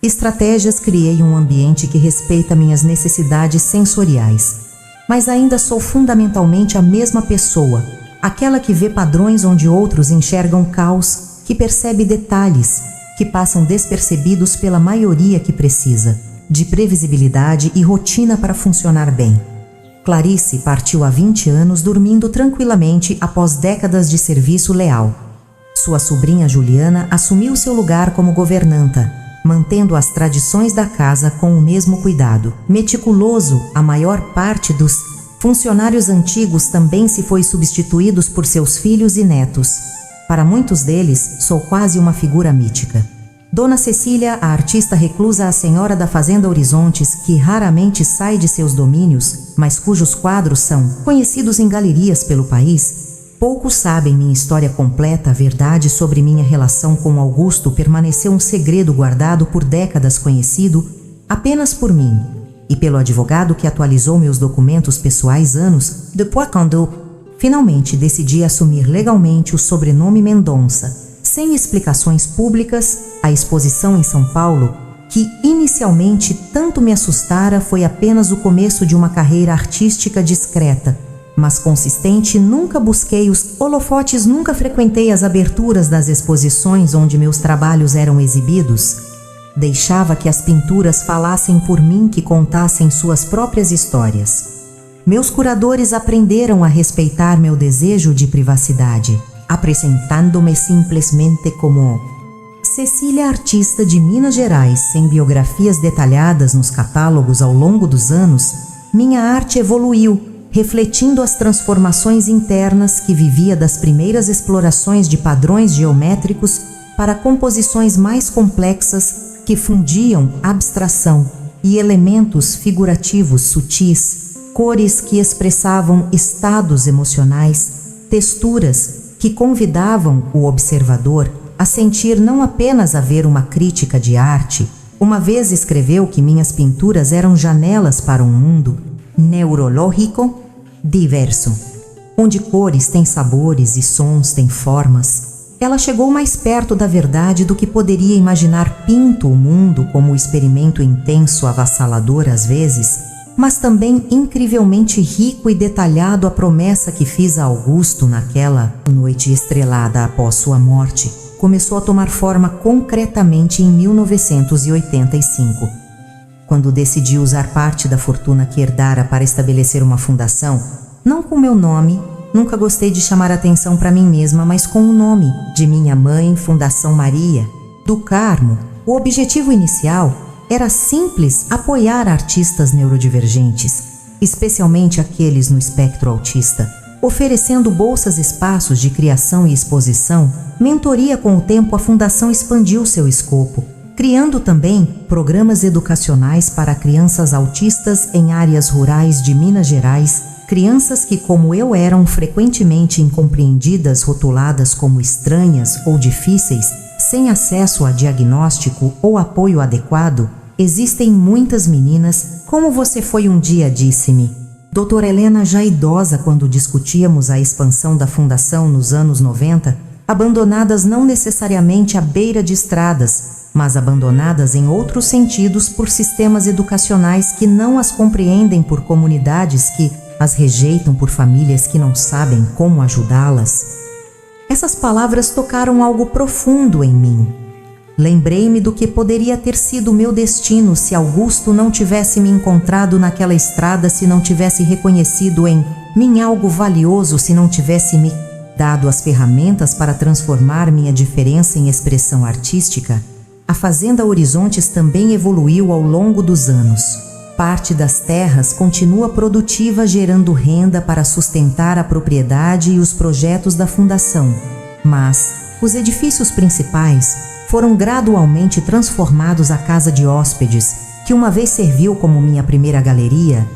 estratégias, criei um ambiente que respeita minhas necessidades sensoriais. Mas ainda sou fundamentalmente a mesma pessoa, aquela que vê padrões onde outros enxergam caos, que percebe detalhes, que passam despercebidos pela maioria que precisa de previsibilidade e rotina para funcionar bem. Clarice partiu há 20 anos dormindo tranquilamente após décadas de serviço leal. Sua sobrinha Juliana assumiu seu lugar como governanta, mantendo as tradições da casa com o mesmo cuidado meticuloso. A maior parte dos funcionários antigos também se foi substituídos por seus filhos e netos. Para muitos deles, sou quase uma figura mítica. Dona Cecília, a artista reclusa, a senhora da Fazenda Horizontes, que raramente sai de seus domínios, mas cujos quadros são conhecidos em galerias pelo país. Poucos sabem minha história completa. A verdade sobre minha relação com Augusto permaneceu um segredo guardado por décadas, conhecido apenas por mim e pelo advogado que atualizou meus documentos pessoais anos depois, quando finalmente decidi assumir legalmente o sobrenome Mendonça, sem explicações públicas. A exposição em São Paulo, que inicialmente tanto me assustara, foi apenas o começo de uma carreira artística discreta, mas consistente. Nunca busquei os holofotes, nunca frequentei as aberturas das exposições onde meus trabalhos eram exibidos. Deixava que as pinturas falassem por mim, que contassem suas próprias histórias. Meus curadores aprenderam a respeitar meu desejo de privacidade, apresentando-me simplesmente como Cecília, artista de Minas Gerais. Sem biografias detalhadas nos catálogos ao longo dos anos, minha arte evoluiu, refletindo as transformações internas que vivia, das primeiras explorações de padrões geométricos para composições mais complexas que fundiam abstração e elementos figurativos sutis, cores que expressavam estados emocionais, texturas que convidavam o observador a sentir, não apenas a ver uma crítica de arte. Uma vez escreveu que minhas pinturas eram janelas para um mundo neurológico diverso, onde cores têm sabores e sons têm formas. Ela chegou mais perto da verdade do que poderia imaginar. Pinto o mundo como um experimento intenso, avassalador às vezes, mas também incrivelmente rico e detalhado. A promessa que fiz a Augusto naquela noite estrelada após sua morte começou a tomar forma concretamente em 1985. Quando decidi usar parte da fortuna que herdara para estabelecer uma fundação, não com meu nome. Nunca gostei de chamar atenção para mim mesma, mas com o nome de minha mãe, Fundação Maria do Carmo. O objetivo inicial era simples: apoiar artistas neurodivergentes, especialmente aqueles no espectro autista, oferecendo bolsas, espaços de criação e exposição, mentoria. Com o tempo, a fundação expandiu seu escopo, criando também programas educacionais para crianças autistas em áreas rurais de Minas Gerais, crianças que, como eu, eram frequentemente incompreendidas, rotuladas como estranhas ou difíceis, sem acesso a diagnóstico ou apoio adequado. Existem muitas meninas, como você foi um dia, disse-me Doutora Helena, já idosa, quando discutíamos a expansão da fundação nos anos 90, abandonadas não necessariamente à beira de estradas, mas abandonadas em outros sentidos por sistemas educacionais que não as compreendem, por comunidades que as rejeitam, por famílias que não sabem como ajudá-las. Essas palavras tocaram algo profundo em mim. Lembrei-me do que poderia ter sido meu destino se Augusto não tivesse me encontrado naquela estrada, se não tivesse reconhecido em mim algo valioso, se não tivesse me dado as ferramentas para transformar minha diferença em expressão artística. A Fazenda Horizontes também evoluiu ao longo dos anos. Parte das terras continua produtiva, gerando renda para sustentar a propriedade e os projetos da fundação. Mas os edifícios principais foram gradualmente transformados. A casa de hóspedes, que uma vez serviu como minha primeira galeria,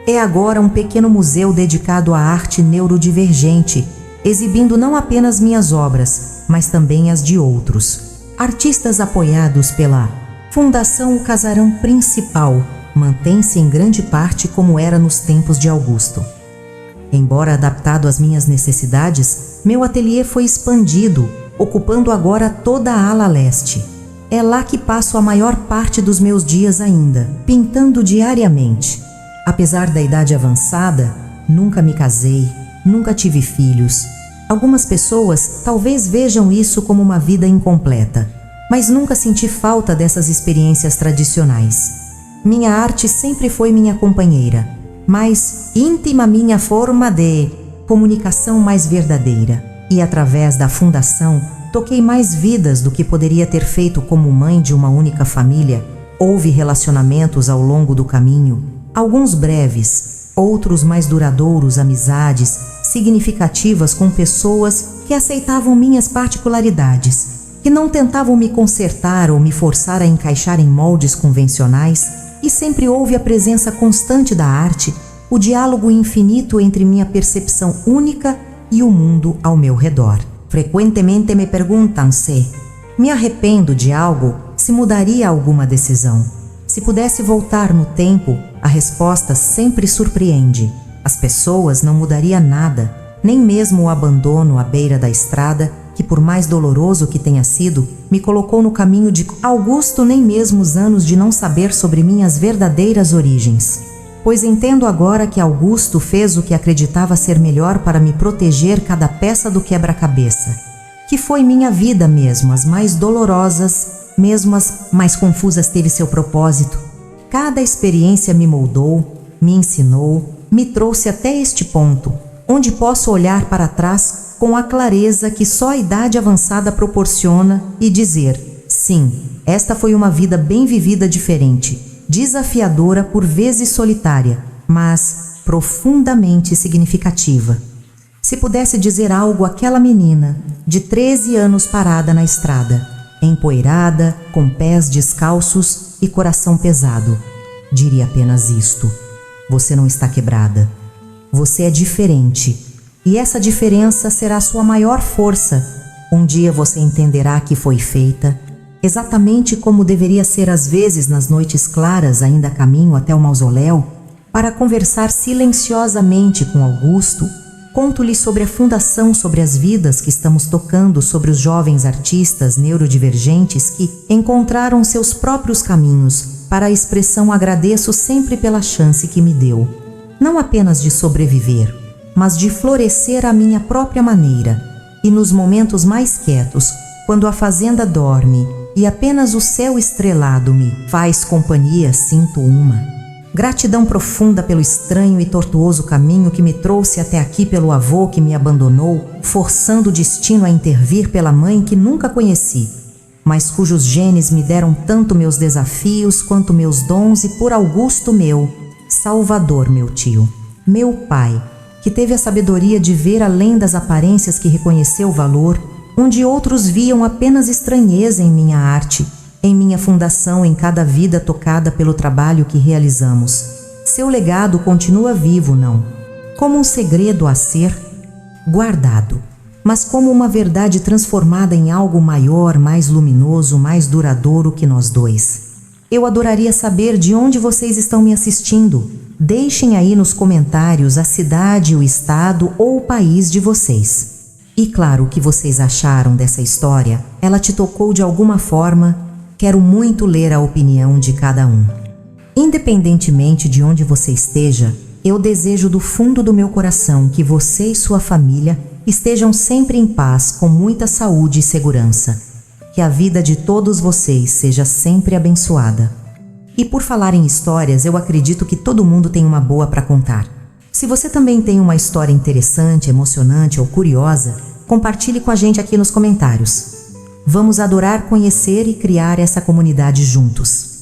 é agora um pequeno museu dedicado à arte neurodivergente, exibindo não apenas minhas obras, mas também as de outros. Artistas apoiados pela Fundação O Casarão Principal mantém-se em grande parte como era nos tempos de Augusto. Embora adaptado às minhas necessidades, meu ateliê foi expandido, ocupando agora toda a ala leste. É lá que passo a maior parte dos meus dias ainda, pintando diariamente. Apesar da idade avançada, nunca me casei, nunca tive filhos. Algumas pessoas talvez vejam isso como uma vida incompleta, mas nunca senti falta dessas experiências tradicionais. Minha arte sempre foi minha companheira, mais íntima minha forma de comunicação mais verdadeira. E através da fundação, toquei mais vidas do que poderia ter feito como mãe de uma única família. Houve relacionamentos ao longo do caminho, alguns breves, outros mais duradouros, amizades significativas com pessoas que aceitavam minhas particularidades, que não tentavam me consertar ou me forçar a encaixar em moldes convencionais, e sempre houve a presença constante da arte, o diálogo infinito entre minha percepção única e o mundo ao meu redor. Frequentemente me perguntam se me arrependo de algo, se mudaria alguma decisão. Se pudesse voltar no tempo, a resposta sempre surpreende. As pessoas não mudaria nada, nem mesmo o abandono à beira da estrada, que por mais doloroso que tenha sido, me colocou no caminho de Augusto, nem mesmo os anos de não saber sobre minhas verdadeiras origens. Pois entendo agora que Augusto fez o que acreditava ser melhor para me proteger cada peça do quebra-cabeça, que foi minha vida mesmo, as mais dolorosas, mesmo as mais confusas teve seu propósito. Cada experiência me moldou, me ensinou, me trouxe até este ponto, onde posso olhar para trás com a clareza que só a idade avançada proporciona e dizer: sim, esta foi uma vida bem vivida, diferente, desafiadora, por vezes solitária, mas profundamente significativa. Se pudesse dizer algo àquela menina de 13 anos parada na estrada, empoeirada, com pés descalços e coração pesado, diria apenas isto: você não está quebrada. Você é diferente, e essa diferença será sua maior força. Um dia você entenderá que foi feita exatamente como deveria ser. Às vezes, nas noites claras, ainda a caminho até o mausoléu, para conversar silenciosamente com Augusto, conto-lhe sobre a fundação, sobre as vidas que estamos tocando, sobre os jovens artistas neurodivergentes que encontraram seus próprios caminhos. Para a expressão, agradeço sempre pela chance que me deu, não apenas de sobreviver, mas de florescer à minha própria maneira. E nos momentos mais quietos, quando a fazenda dorme e apenas o céu estrelado me faz companhia, sinto uma gratidão profunda pelo estranho e tortuoso caminho que me trouxe até aqui, pelo avô que me abandonou, forçando o destino a intervir, pela mãe que nunca conheci, mas cujos genes me deram tanto meus desafios quanto meus dons, e por Augusto, meu Salvador, meu tio, meu pai, que teve a sabedoria de ver além das aparências, que reconheceu o valor onde outros viam apenas estranheza em minha arte, em minha fundação, em cada vida tocada pelo trabalho que realizamos. Seu legado continua vivo, não como um segredo a ser guardado, mas como uma verdade transformada em algo maior, mais luminoso, mais duradouro que nós dois. Eu adoraria saber de onde vocês estão me assistindo. Deixem aí nos comentários a cidade, o estado ou o país de vocês. E claro, o que vocês acharam dessa história? Ela te tocou de alguma forma? Quero muito ler a opinião de cada um. Independentemente de onde você esteja, eu desejo do fundo do meu coração que você e sua família estejam sempre em paz, com muita saúde e segurança. Que a vida de todos vocês seja sempre abençoada. E por falar em histórias, eu acredito que todo mundo tem uma boa para contar. Se você também tem uma história interessante, emocionante ou curiosa, compartilhe com a gente aqui nos comentários. Vamos adorar conhecer e criar essa comunidade juntos.